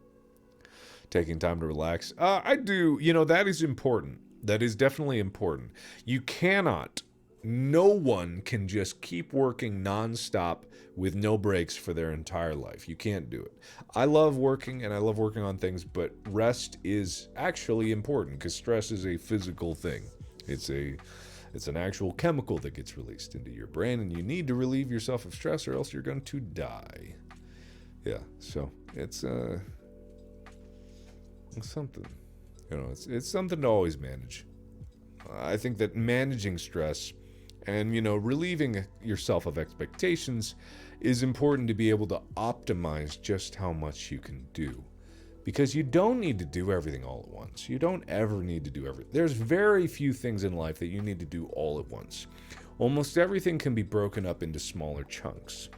Taking time to relax. I do, you know, that is important. That is definitely important. You cannot, no one can just keep working nonstop with no breaks for their entire life. You can't do it. I love working and I love working on things, but rest is actually important because stress is a physical thing. It's an actual chemical that gets released into your brain, and you need to relieve yourself of stress or else you're going to die. Yeah, so it's something. You know, it's something to always manage. I think that managing stress and, you know, relieving yourself of expectations is important to be able to optimize just how much you can do. Because you don't need to do everything all at once. You don't ever need to do everything. There's very few things in life that you need to do all at once. Almost everything can be broken up into smaller chunks.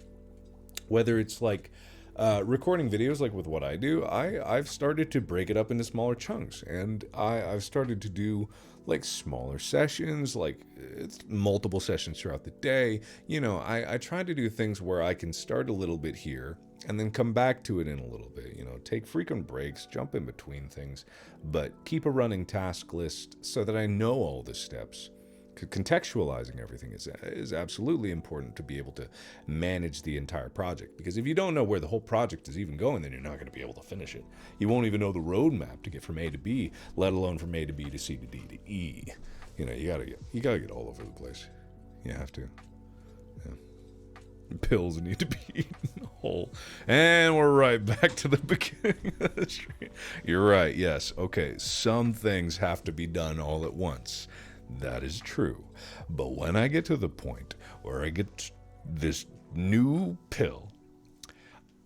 Whether it's like recording videos, like with what I do, I've started to break it up into smaller chunks. And I've started to do like smaller sessions, like it's multiple sessions throughout the day. You know, I try to do things where I can start a little bit here and then come back to it in a little bit, you know, take frequent breaks, jump in between things, but keep a running task list so that I know all the steps. Contextualizing everything is absolutely important to be able to manage the entire project, because if you don't know where the whole project is even going, then you're not going to be able to finish it. You won't even know the roadmap to get from A to B, let alone from A to B to C to D to E. You know, you gotta get all over the place. You have to. Yeah. Pills need to be eaten whole. And we're right back to the beginning of the stream. You're right, yes. Okay, some things have to be done all at once. That is true. But when I get to the point where I get this new pill,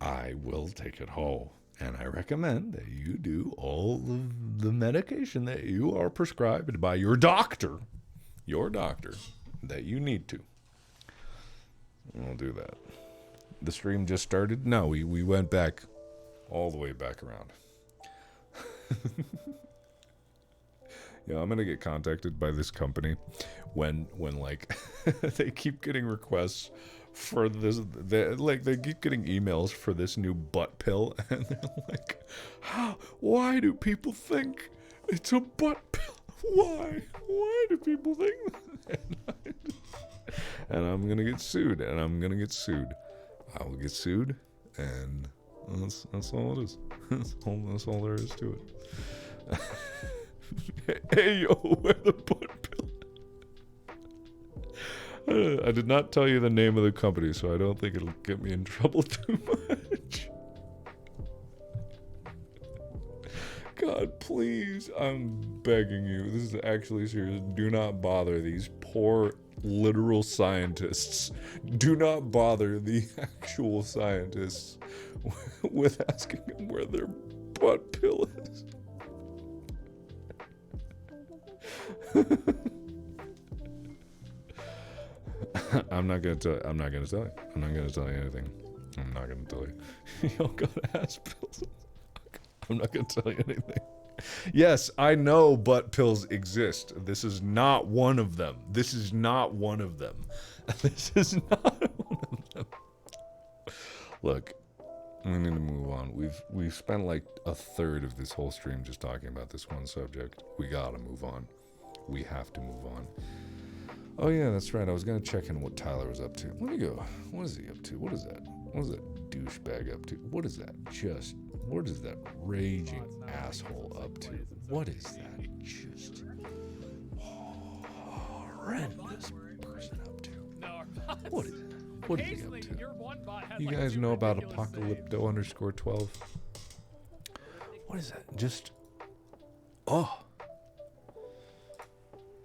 I will take it whole. And I recommend that you do all of the medication that you are prescribed by your doctor, that you need to. I'll do that. The stream just started? No, we went back all the way back around. Yeah, I'm gonna get contacted by this company when like they keep getting requests for this. They keep getting emails for this new butt pill, and they're like, why do people think it's a butt pill? Why do people think that? And I'm gonna get sued, I will get sued, and that's all it is. That's all there is to it. Hey, yo, where the butt pill? I did not tell you the name of the company, so I don't think it'll get me in trouble too much. God, please, I'm begging you. This is actually serious. Do not bother these poor literal scientists. Do not bother the actual scientists with asking them where their butt pill is. I'm not gonna tell you anything. I'm not gonna tell you. Y'all got ass pills. I'm not gonna tell you anything. Yes, I know butt pills exist. This is not one of them. Look, we need to move on. We've spent like a third of this whole stream just talking about this one subject. We gotta move on. We have to move on. Oh yeah, that's right. I was gonna check in what Tyler was up to. Let me go. What is he up to? What is that? What is that douchebag up to? What is that raging asshole up to? What is that just horrendous person up to? What is it? What is he up to? You guys know about Apocalypto_12? What is that? Just, oh,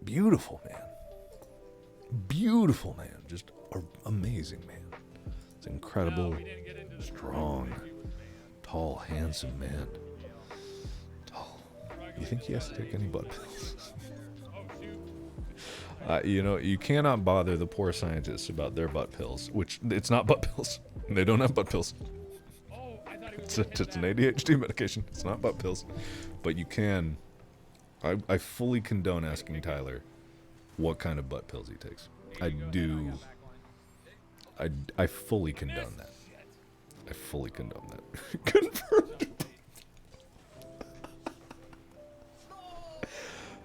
beautiful man. Beautiful man. Just amazing man. It's incredible, strong, tall, handsome man. Tall. You think he has to take any butt pills? You know, you cannot bother the poor scientists about their butt pills, which it's not butt pills. They don't have butt pills. It's an ADHD medication. It's not butt pills. But you can. I fully condone asking Tyler what kind of butt pills he takes. I do. I fully condone that. I fully condone that. Confirmed.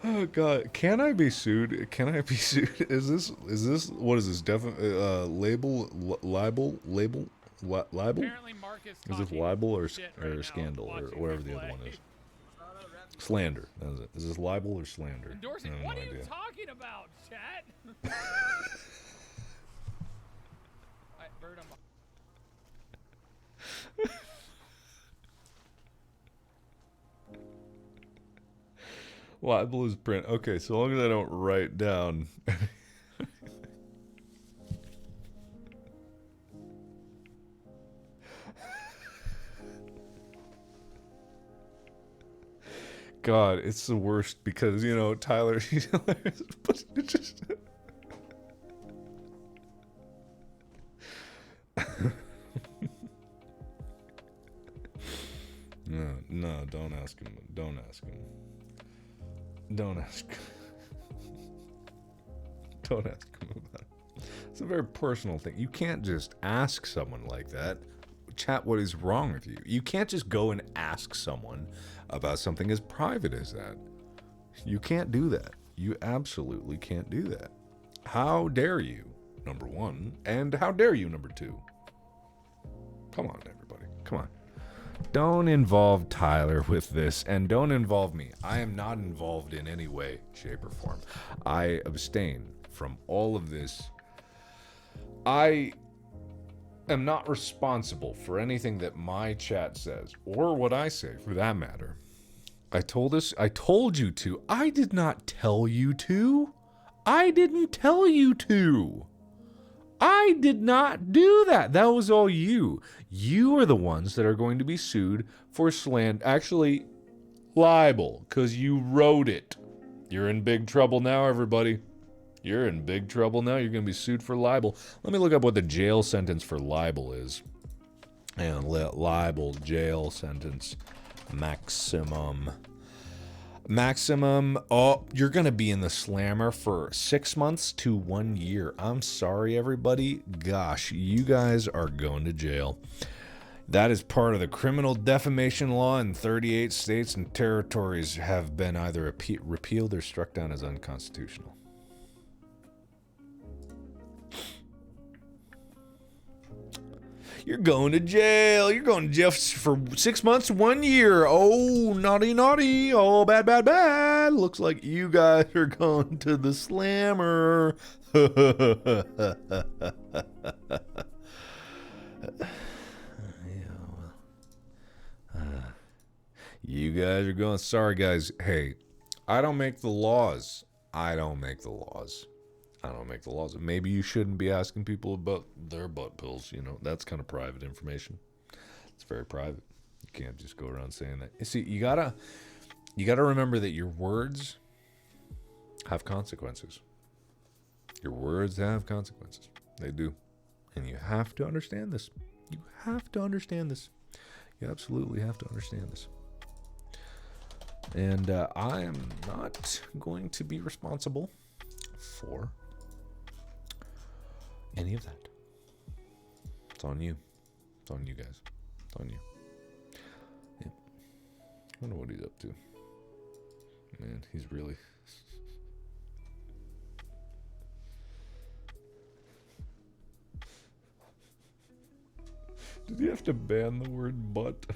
Oh God! Can I be sued? Can I be sued? Is this? What is this? Libel? Is this libel or scandal or whatever the other one is? Slander. That is it. Is this libel or slander? What are you talking about, chat? Libel is print. Okay, so long as I don't write down. God, it's the worst because, you know, Tyler, he's hilarious, but it just... No, don't ask him. Don't ask him. Don't ask. Don't ask him about it. It's a very personal thing. You can't just ask someone like that. Chat, what is wrong with you? You can't just go and ask someone about something as private as that. You can't do that. You absolutely can't do that. How dare you, number one, and how dare you, number two? Come on, everybody. Come on. Don't involve Tyler with this, and don't involve me. I am not involved in any way, shape, or form. I abstain from all of this. I am not responsible for anything that my chat says, or what I say, for that matter. I told you to. I did not tell you to. I didn't tell you to. I did not do that. That was all you. You are the ones that are going to be sued for slander. Actually, libel, because you wrote it. You're in big trouble now, everybody. You're in big trouble now. You're going to be sued for libel. Let me look up what the jail sentence for libel is. And libel, jail sentence, maximum. Oh, you're going to be in the slammer for 6 months to 1 year. I'm sorry, everybody. Gosh, you guys are going to jail. That is part of the criminal defamation law in 38 states and territories have been either repealed or struck down as unconstitutional. You're going to jail. You're going to jail for 6 months, 1 year. Oh, naughty, naughty. Oh, bad, bad, bad. Looks like you guys are going to the slammer. You guys are going. Sorry, guys. Hey, I don't make the laws. I don't make the laws. Maybe you shouldn't be asking people about their butt pills. You know, that's kind of private information. It's very private. You can't just go around saying that. You see, you gotta remember that your words have consequences. Your words have consequences. They do. And you have to understand this. You have to understand this. You absolutely have to understand this. And I am not going to be responsible for any of that. It's on you. It's on you guys. It's on you. Yeah. I wonder what he's up to. Man, he's really... Did you have to ban the word butt?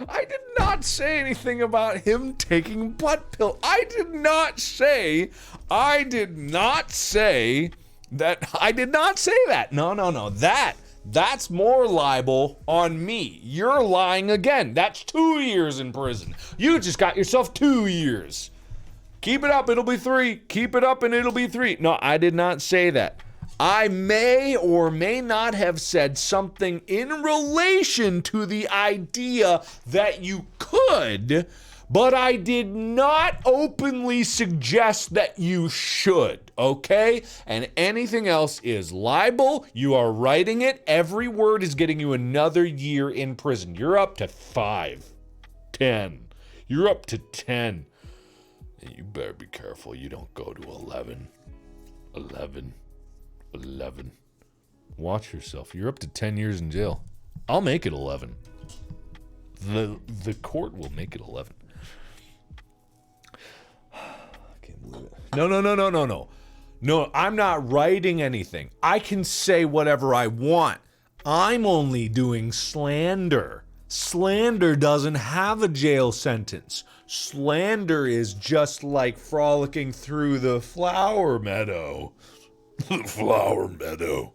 I did not say anything about him taking butt pill. I did not say That I did not say that. No. That's more libel on me. You're lying again. That's 2 years in prison. You just got yourself 2 years. Keep it up, it'll be 3. Keep it up and it'll be 3. No, I did not say that. I may or may not have said something in relation to the idea that you could, but I did not openly suggest that you should, okay? And anything else is libel. You are writing it. Every word is getting you another year in prison. You're up to 5, 10. You're up to 10. And you better be careful you don't go to 11. 11. Watch yourself. You're up to 10 years in jail. I'll make it 11. The court will make it 11. I can't believe it. No. No, I'm not writing anything. I can say whatever I want. I'm only doing slander. Slander doesn't have a jail sentence. Slander is just like frolicking through the flower meadow. The flower meadow.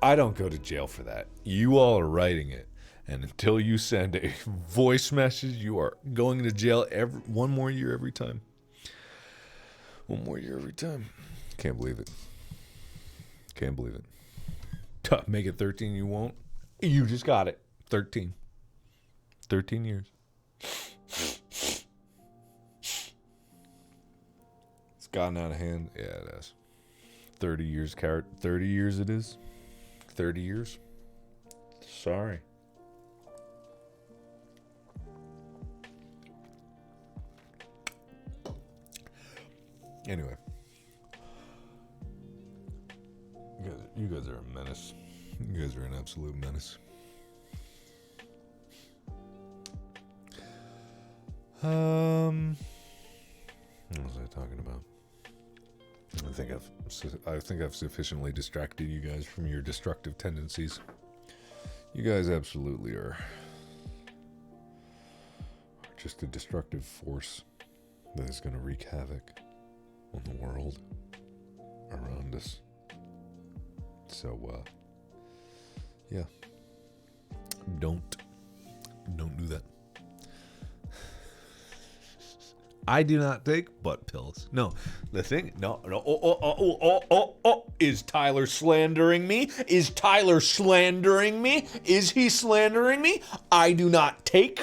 I don't go to jail for that. You all are writing it. And until you send a voice message, you are going to jail one more year every time. 1 more year every time. Can't believe it. Can't believe it. Make it 13, you won't. You just got it. 13. 13 years. It's gotten out of hand. Yeah, it has. 30 years, Carrot. 30 years it is. 30 years. Sorry. Anyway. You guys are a menace. You guys are an absolute menace. What was I talking about? I think I've sufficiently distracted you guys from your destructive tendencies. You guys absolutely are just a destructive force that is going to wreak havoc on the world around us. So, yeah. Don't do that. I do not take butt pills. No, the thing, no. Is Tyler slandering me? Is Tyler slandering me? Is he slandering me? I do not take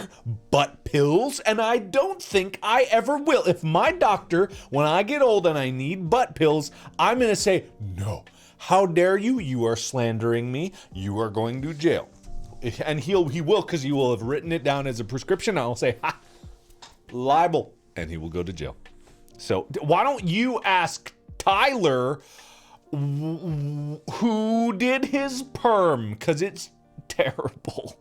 butt pills, and I don't think I ever will. If my doctor, when I get old and I need butt pills, I'm going to say, no. How dare you? You are slandering me. You are going to jail. And he will, because he will have written it down as a prescription. I'll say, ha, libel. And he will go to jail. So why don't you ask Tyler who did his perm? Because it's terrible.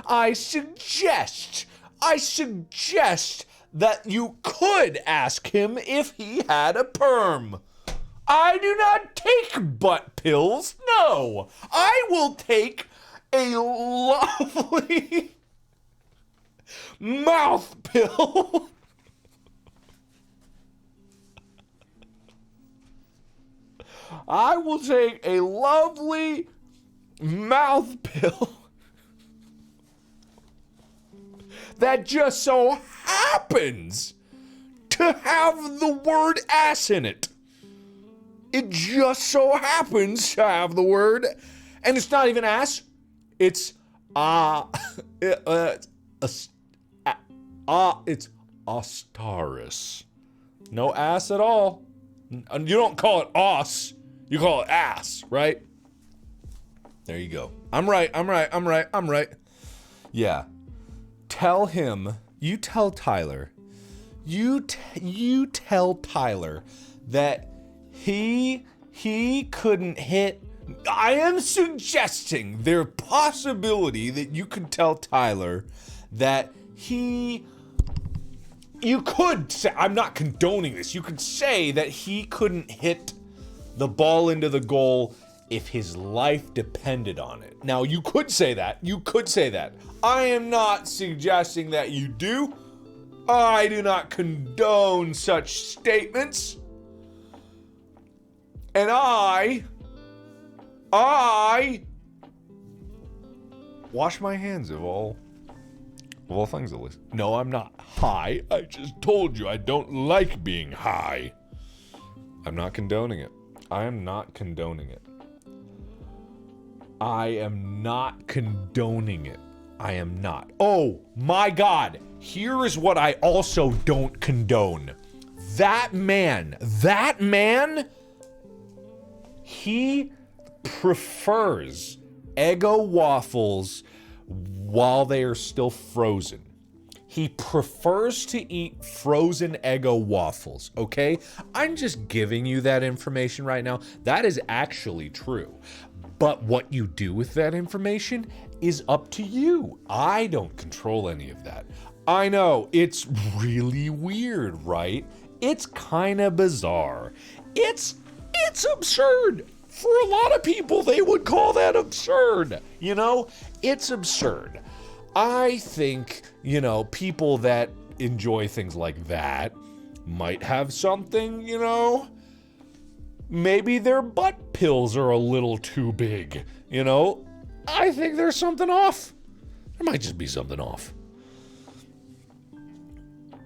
I suggest that you could ask him if he had a perm. I do not take butt pills. No, I will take a lovely mouth pill. I will take a lovely mouth pill that just so happens to have the word ass in it. It just so happens to have the word, and it's not even ass. It's it's Ostaris. No ass at all. You don't call it os, you call it ass, right? There you go. I'm right. Yeah. Tell him, you tell Tyler that he couldn't hit. I am suggesting there's a possibility that you could tell Tyler that you could say, I'm not condoning this, you could say that he couldn't hit the ball into the goal if his life depended on it. Now, you could say that. I am not suggesting that you do. I do not condone such statements. And I Wash my hands of all things, at least. No, I'm not high. I just told you I don't like being high. I'm not condoning it. I am not condoning it. I am not condoning it. I am not. Oh my God. Here is what I also don't condone. That man, he prefers Eggo waffles while they are still frozen. He prefers to eat frozen Eggo waffles, okay? I'm just giving you that information right now. That is actually true. But what you do with that information is up to you. I don't control any of that. I know, it's really weird, right? It's kind of bizarre. It's absurd. For a lot of people, they would call that absurd. You know, it's absurd. I think, you know, people that enjoy things like that might have something, you know. Maybe their butt pills are a little too big, you know. I think there's something off. There might just be something off.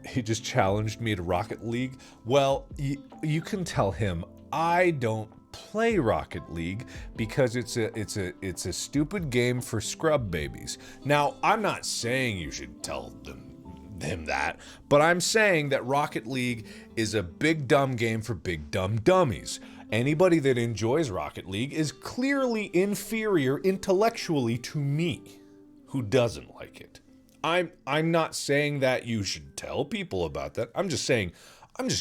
He just challenged me to Rocket League. Well, you can tell him I don't play Rocket League because it's a stupid game for scrub babies. Now, I'm not saying you should tell him that, but I'm saying that Rocket League is a big dumb game for big dumb dummies. Anybody that enjoys Rocket League is clearly inferior intellectually to me, who doesn't like it. I'm not saying that you should tell people about that. I'm just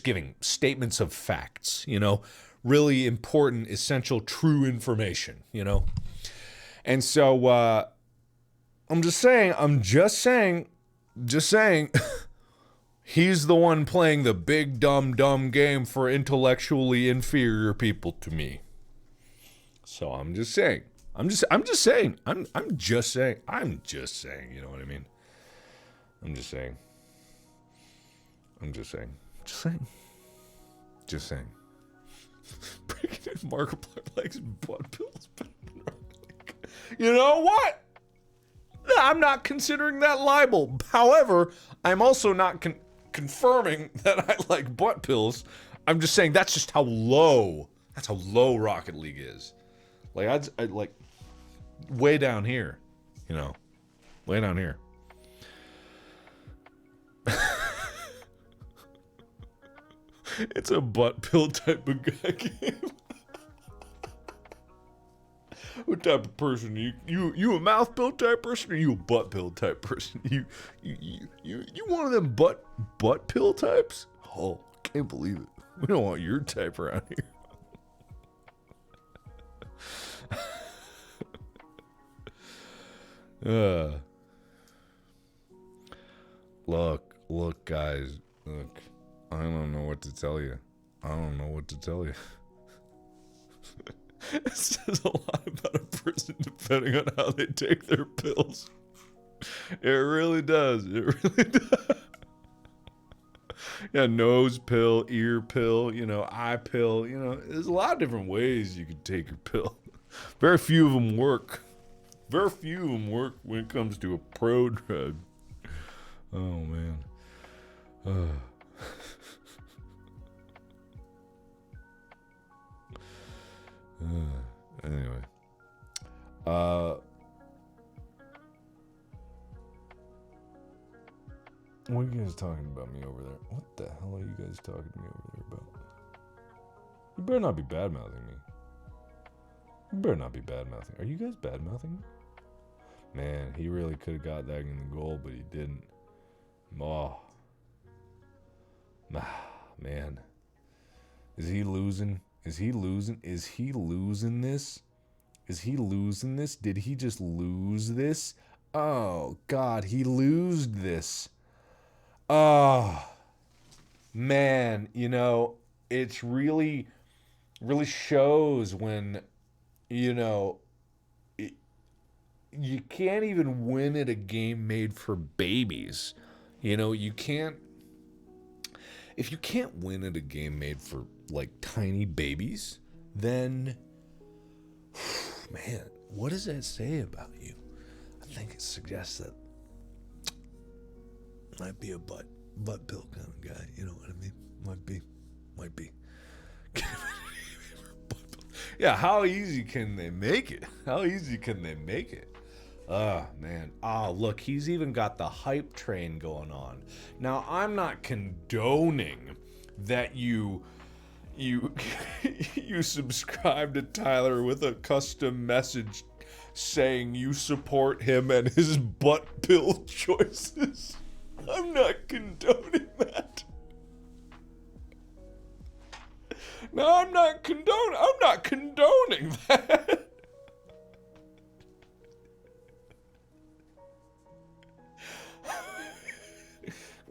giving statements of facts, you know, really important, essential, true information, you know. And so I'm just saying, he's the one playing the big dumb game for intellectually inferior people to me. So I'm just saying, you know what I mean? I'm just saying. Breaking in Markiplier likes butt pills better than Rocket League. You know what? I'm not considering that libel. However, I'm also not confirming that I like butt pills. I'm just saying that's just how low Rocket League is. Like I'd like way down here, you know, way down here. It's a butt pill type of guy game. What type of person you a mouth pill type person or you a butt pill type person? You one of them butt pill types? Oh, can't believe it. We don't want your type around here. Look, guys. Look, I don't know what to tell you. It says a lot about a person depending on how they take their pills. It really does. Yeah, nose pill, ear pill, you know, eye pill, you know, there's a lot of different ways you can take your pill. Very few of them work. When it comes to a pro drug. Oh, man. Anyway. What are you guys talking about me over there? What the hell are you guys talking to me over there about? You better not be bad-mouthing me. Are you guys bad-mouthing me? Man, he really could have got that in the goal, but he didn't. Oh. Man. Is he losing this? Did he just lose this? Oh, God, he losed this. Oh, man, you know, it's really shows when, you know, you can't even win at a game made for babies. You know, you can't if you can't win at a game made for like tiny babies, then man, what does that say about you? I think it suggests that might be a butt pill kind of guy. You know what I mean? Might be. Yeah, how easy can they make it? Oh, man. Oh, look, he's even got the hype train going on. Now, I'm not condoning that you subscribe to Tyler with a custom message saying you support him and his butt pill choices. I'm not condoning that. No, I'm not condoning that.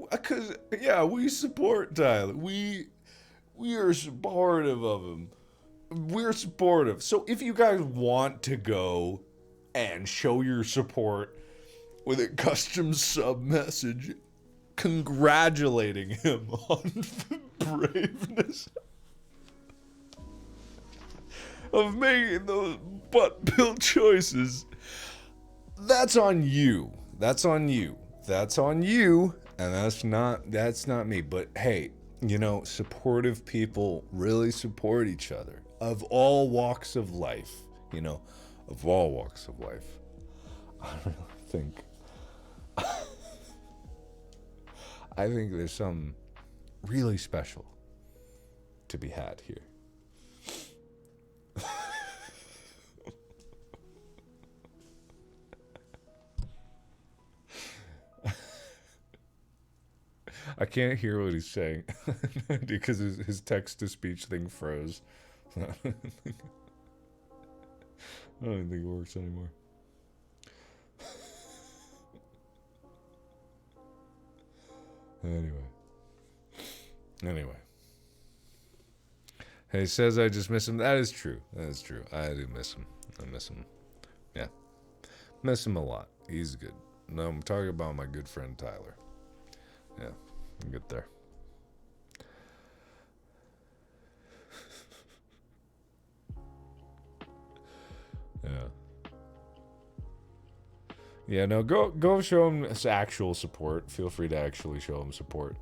Because, yeah, we support Tyler. We are supportive of him. We're supportive. So if you guys want to go and show your support with a custom sub message congratulating him on the braveness of making those butt pill choices, that's on you. And that's not me. But hey, supportive people really support each other of all walks of life. I really think there's some really special to be had here. I can't hear what he's saying because his text-to-speech thing froze. I don't even think it works anymore. Anyway. Hey, he says I just miss him. That is true. I do miss him. Yeah. Miss him a lot. He's good. No, I'm talking about my good friend Tyler. Yeah, we'll get there. Yeah, no, go show him actual support. Feel free to actually show him support.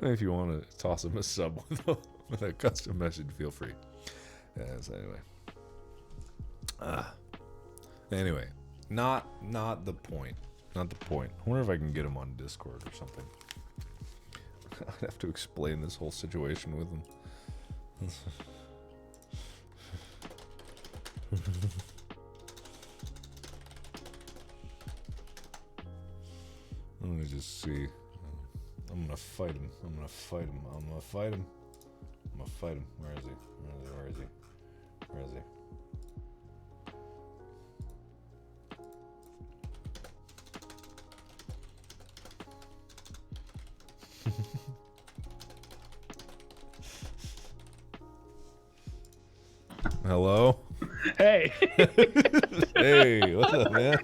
And if you want to toss him a sub with a custom message, feel free. So anyway, not the point. I wonder if I can get him on Discord or something. I'd have to explain this whole situation with him. Let me just see. I'm gonna fight him. Where is he? Hello? Hey. Hey, what's up, man?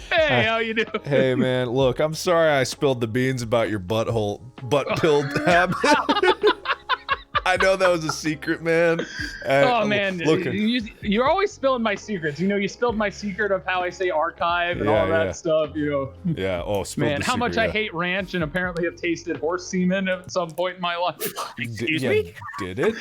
Hey, how you doing? Hey, man, look, I'm sorry I spilled the beans about your butt pill habit. I know that was a secret, man. Oh, man, you're always spilling my secrets. You spilled my secret of how I say archive and all that stuff, Yeah, man, how much I hate ranch and apparently have tasted horse semen at some point in my life. Excuse me? Did it?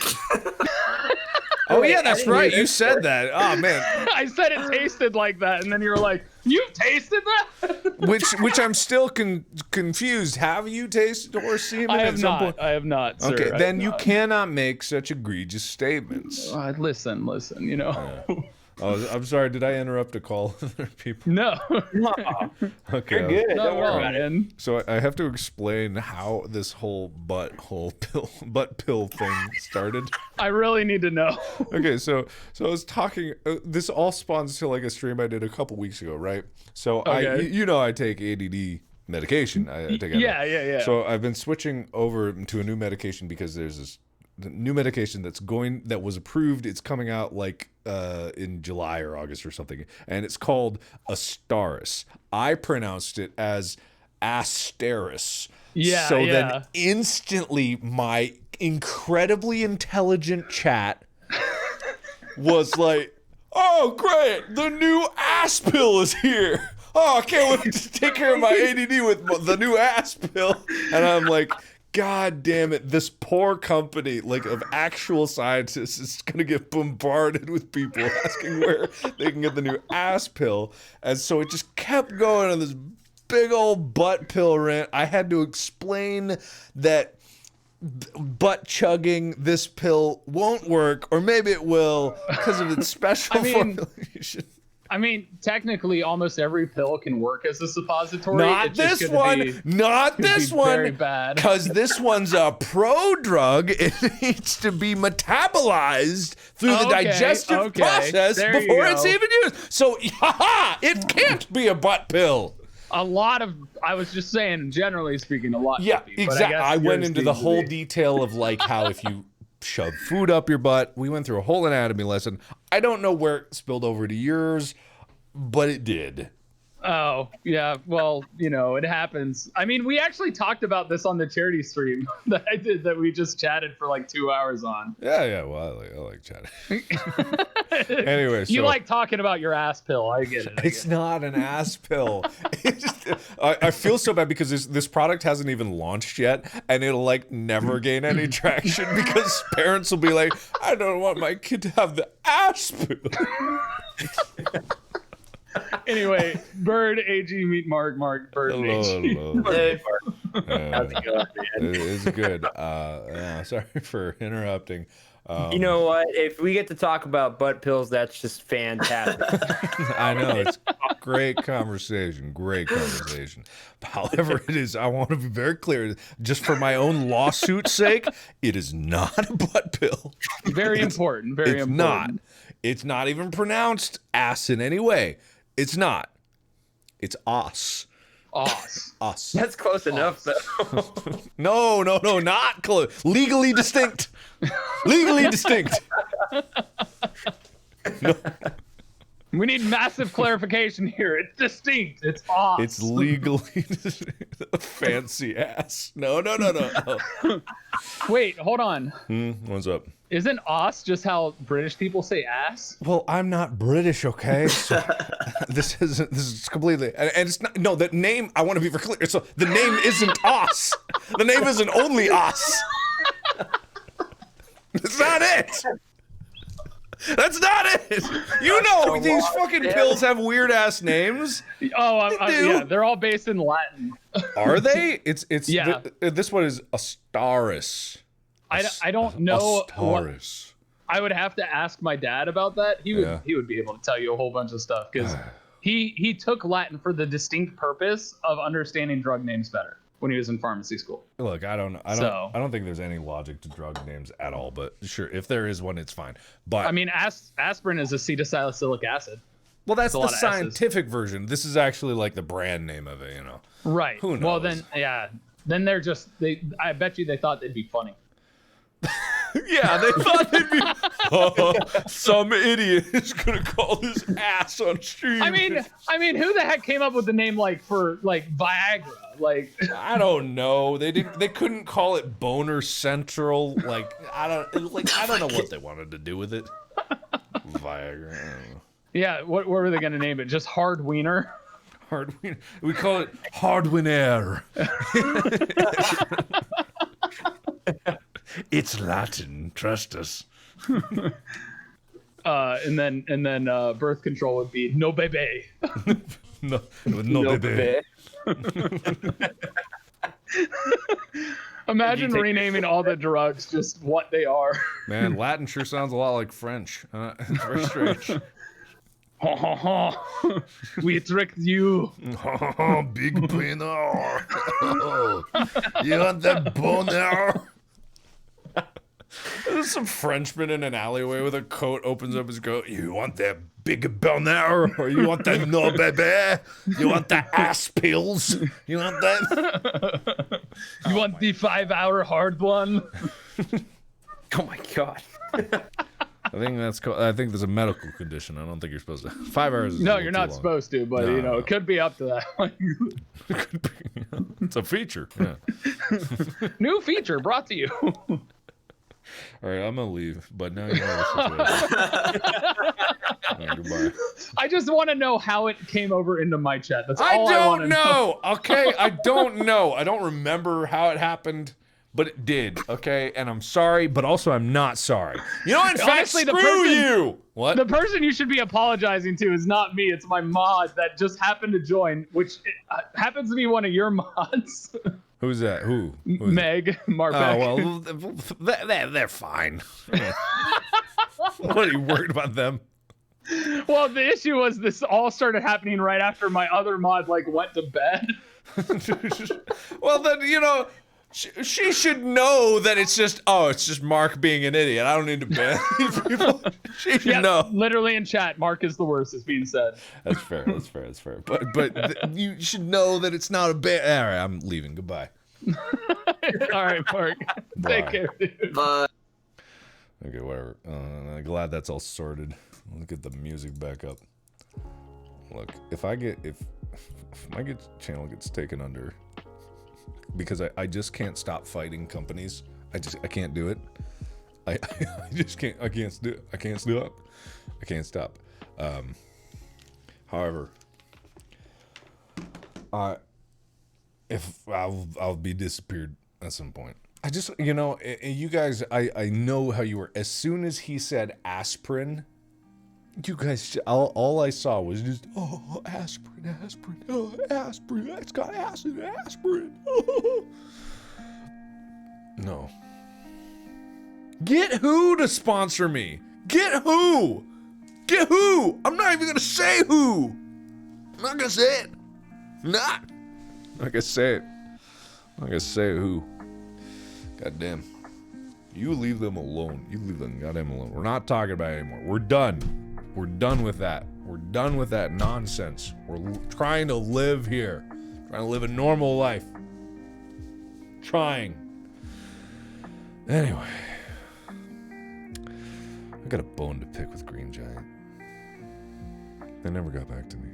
Oh, yeah, that's right. You said that. Oh, man. I said it tasted like that, and then you were like, "You've tasted that?" Which I'm still confused. Have you tasted horse semen at some point? I have not, sir. Okay, then you cannot make such egregious statements. Listen, Oh, I'm sorry. Did I interrupt a call of other people? No. Okay. You're good. Not Don't worry about it. So I have to explain how this whole butt pill thing started. I really need to know. Okay, so I was talking. This all spawns to like a stream I did a couple weeks ago, right? So Okay. I take ADD medication. I take Yeah. So I've been switching over to a new medication because there's this new medication that was approved. It's coming out like in July or August or something, and it's called Astaris. I pronounced it as Asteris. Yeah, So yeah. then instantly my incredibly intelligent chat was like, oh, great, the new ass pill is here. Oh, I can't wait to take care of my ADD with the new ass pill. And I'm like, God damn it, this poor company, like, of actual scientists is going to get bombarded with people asking where they can get the new ass pill. And so it just kept going on this big old butt pill rant. I had to explain that butt chugging this pill won't work, or maybe it will because of its special formulation. I mean, technically, almost every pill can work as a suppository. Not this one. Not this one. Very bad. Because this one's a pro-drug. It needs to be metabolized through the digestive process before it's even used. So, it can't be a butt pill. I was just saying, generally speaking, a lot. Yeah, exactly. I went into the whole be. detail of like how if you shove food up your butt, we went through a whole anatomy lesson. I don't know where it spilled over to yours, but it did. Oh, yeah. Well, it happens. I mean, we actually talked about this on the charity stream that I did that we just chatted for like 2 hours on. Yeah. Well, I like chatting. Anyway, so you like talking about your ass pill. I get it. It's not an ass pill. I feel so bad because this product hasn't even launched yet, and it'll like never gain any traction because parents will be like, I don't want my kid to have the ass pill. Anyway, Bird, AG, meet Mark, Bird, hello, AG. hello. Hey, Mark. How's it going, man? It's good. Sorry for interrupting. You know what? If we get to talk about butt pills, that's just fantastic. I know, it's great conversation. However, it is, I want to be very clear, just for my own lawsuit's sake, it is not a butt pill. Very important. Very It's important. not. It's not even pronounced ass in any way. It's not. It's os. Us. That's close enough, though. No, not close. Legally distinct. Legally distinct. No. We need massive clarification here. It's distinct. It's off. It's legally fancy ass. No. Wait, hold on. What's up? Isn't os just how British people say ass? Well, I'm not British, okay? So this is completely, and it's not. No, the name. I want to be very clear. So the name isn't os. The name isn't only os. That's not it. That's not it. You know these fucking pills have weird ass names. Oh, yeah, they're all based in Latin. Are they? It's Yeah. This one is Astaris. I don't know. Astaris. I would have to ask my dad about that. He would be able to tell you a whole bunch of stuff because he took Latin for the distinct purpose of understanding drug names better when he was in pharmacy school. Look, I don't think there's any logic to drug names at all. But sure, if there is one, it's fine. But I mean, aspirin is acetylsalicylic acid. Well, that's the lot of scientific version. This is actually like the brand name of it, Right. Who knows? Well, then they're just I bet you they thought they'd be funny. Yeah, they thought they'd be some idiot is gonna call his ass on stream. I mean, who the heck came up with the name for Viagra? I don't know. They couldn't call it Boner Central. I don't know what they wanted to do with it. Viagra. I don't know. Yeah, what were they gonna name it? Just Hard Wiener? Hard Wiener. We call it Hard Wiener. It's Latin. Trust us. And then birth control would be no bebe. No bebe. Imagine renaming all the drugs just what they are. Man, Latin sure sounds a lot like French. It's very strange. We tricked you. Big boner. You want that boner? There's some Frenchman in an alleyway with a coat, opens up his coat. You want that big boner? Or you want that no bebe? You want the ass pills? You want that? You want the 5-hour hard one? Oh my god. I think there's a medical condition. I don't think you're supposed to. 5 hours. Is No, a you're little not too long. supposed to, but No. it could be up to that. It's a feature. Yeah. New feature brought to you. All right, I'm gonna leave, but now you know the situation. All right, goodbye. I just want to know how it came over into my chat. That's I all I want don't to know. Okay, I don't know. I don't remember how it happened, but it did. Okay, and I'm sorry, but also I'm not sorry. You know, in fact, Honestly, the screw person- you. What? The person you should be apologizing to is not me. It's my mod that just happened to join, which happens to be one of your mods. Who's that? Who? Who's that? Meg Marbeck. Oh well, they're fine. What are you worried about them? Well, the issue was this all started happening right after my other mod went to bed. Well, then she should know that it's just Mark being an idiot. I don't need to ban these people. She should know. Literally in chat, Mark is the worst. Is being said. That's fair. But you should know that it's not a ban. All right, I'm leaving. Goodbye. All right, Mark. Take care, dude. But Okay, whatever. I'm glad that's all sorted. Let's get the music back up. Look, if my channel gets taken under, because I just can't stop fighting companies. I can't do it. I just can't. I can't do it. I can't stop. I can't stop. However, if I'll be disappeared at some point. I just, you guys, I know how you were. As soon as he said aspirin, you guys, all I saw was just, aspirin, aspirin, it's got acid, aspirin. No. Get who to sponsor me? Get who? Get who? I'm not even gonna say who. I'm not gonna say it. Not gonna say it. I'm not gonna say who. God damn. You leave them alone. You leave them goddamn alone. We're not talking about it anymore. We're done. We're done with that. We're done with that nonsense. We're trying to live here. Trying to live a normal life. Trying. Anyway. I got a bone to pick with Green Giant. They never got back to me.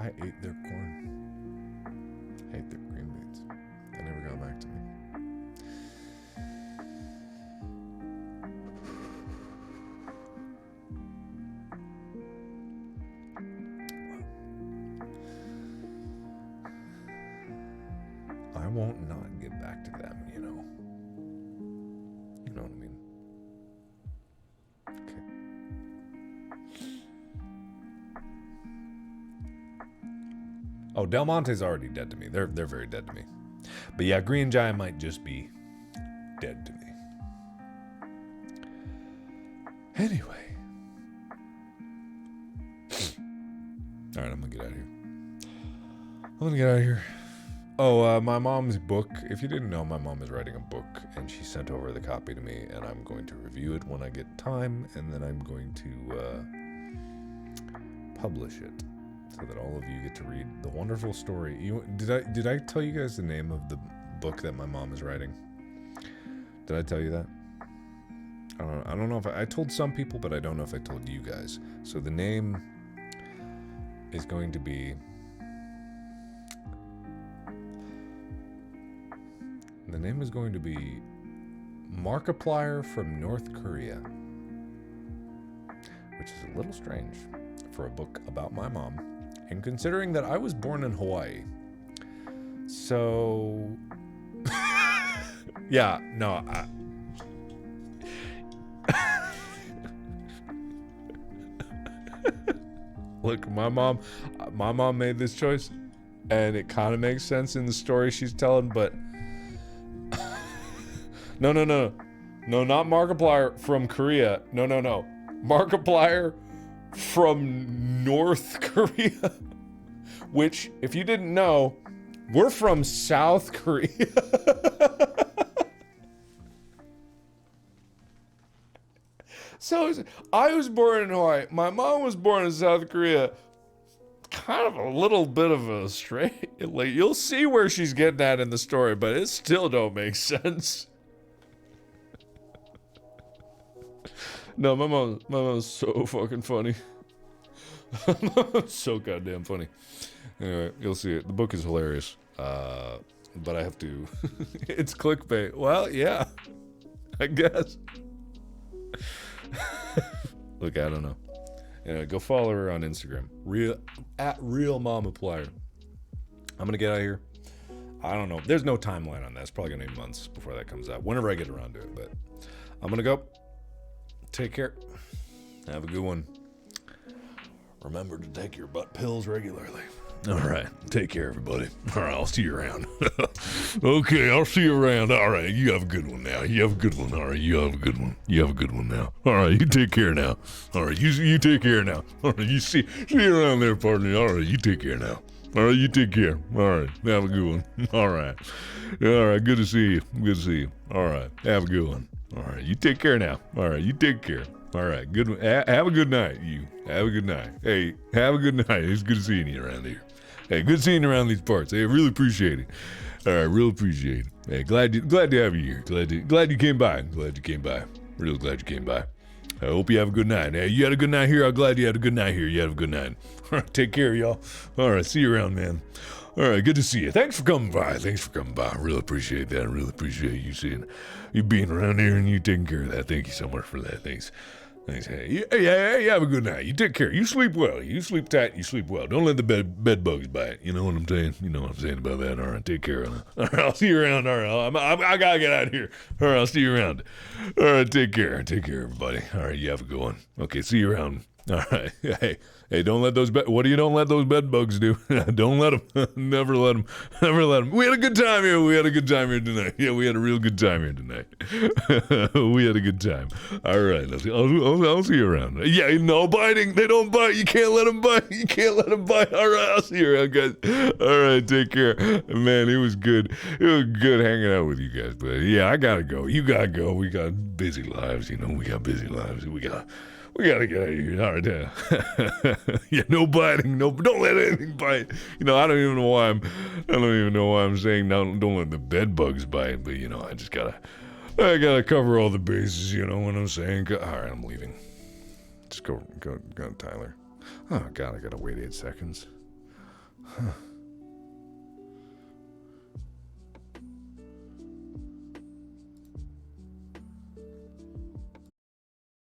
I ate their corn. I ate their green beans. They never got back to me. I won't not get back to them, You know what I mean? Okay. Oh, Del Monte's already dead to me. They're very dead to me. But yeah, Green Giant might just be dead to me. Anyway. All right, I'm gonna get out of here. Oh, my mom's book. If you didn't know, my mom is writing a book, and she sent over the copy to me, and I'm going to review it when I get time, and then I'm going to publish it, so that all of you get to read the wonderful story. Did I tell you guys the name of the book that my mom is writing? Did I tell you that? I don't know if I told some people, but I don't know if I told you guys. So the name is going to be... The name is going to be Markiplier from North Korea, which is a little strange for a book about my mom, and considering that I was born in Hawaii. So, yeah, no. Look, my mom made this choice, and it kind of makes sense in the story she's telling, but No, not Markiplier from Korea. No. Markiplier from North Korea. Which, if you didn't know, we're from South Korea. So I was born in Hawaii. My mom was born in South Korea. kind of a little bit of a straight. Like, you'll see where she's getting at in the story, but it still don't make sense. No, my mom's so fucking funny. So goddamn funny. Anyway, you'll see it. The book is hilarious. But I have to. It's clickbait. Well, yeah, I guess. Look, I don't know. Anyway, go follow her on Instagram. Real Markiplier. I'm gonna get out of here. I don't know. There's no timeline on that. It's probably gonna be months before that comes out. Whenever I get around to it, but I'm gonna go. Take care. Have a good one. Remember to take your butt pills regularly. All right. Take care, everybody. All right. I'll see you around. Okay. I'll see you around. All right. You have a good one now. You have a good one. All right. You have a good one. You have a good one now. All right. You take care now. All right. You take care now. All right. You see you around there, partner. All right. You take care now. All right. You take care. All right. Have a good one. All right. All right. Good to see you. Good to see you. All right. Have a good one. All right. You take care now. All right. You take care. All right. Good one. Have a good night. You have a good night. Hey, have a good night. It's good seeing you around here. Hey, good seeing you around these parts. Hey, I really appreciate it. All right, real appreciate it. Hey, glad to have you here. Glad you came by. Glad you came by. Real glad you came by. I hope you have a good night. Hey, you had a good night here. I'm glad you had a good night here. You had a good night. All right, take care, y'all. All right, see you around, man. All right, good to see you. Thanks for coming by. I really appreciate that. I really appreciate you being around here and you taking care of that. Thank you so much for that. Thanks. Hey, you have a good night. You take care. You sleep well. You sleep tight. You sleep well. Don't let the bed bugs bite. You know what I'm saying? You know what I'm saying about that. All right, take care. All right, I'll see you around. All right, I gotta get out of here. All right, I'll see you around. All right, take care. Take care, everybody. All right, you have a good one. Okay, see you around. All right. Hey, don't let those what do you don't let those bed bugs do? Don't let them. Never let them. We had a good time here tonight. Yeah, we had a real good time here tonight. We had a good time. All right. I'll see you around. Yeah, no biting. They don't bite. You can't let them bite. All right. I'll see you around, guys. All right. Take care. Man, it was good. It was good hanging out with you guys. But yeah, I gotta go. You gotta go. We got busy lives. We got busy lives. We gotta get out of here. All right, yeah, no biting. No, don't let anything bite. I don't even know why I'm saying don't let the bed bugs bite. But I gotta cover all the bases. You know what I'm saying? All right, I'm leaving. Just go, Tyler. Oh God, I gotta wait 8 seconds. Huh.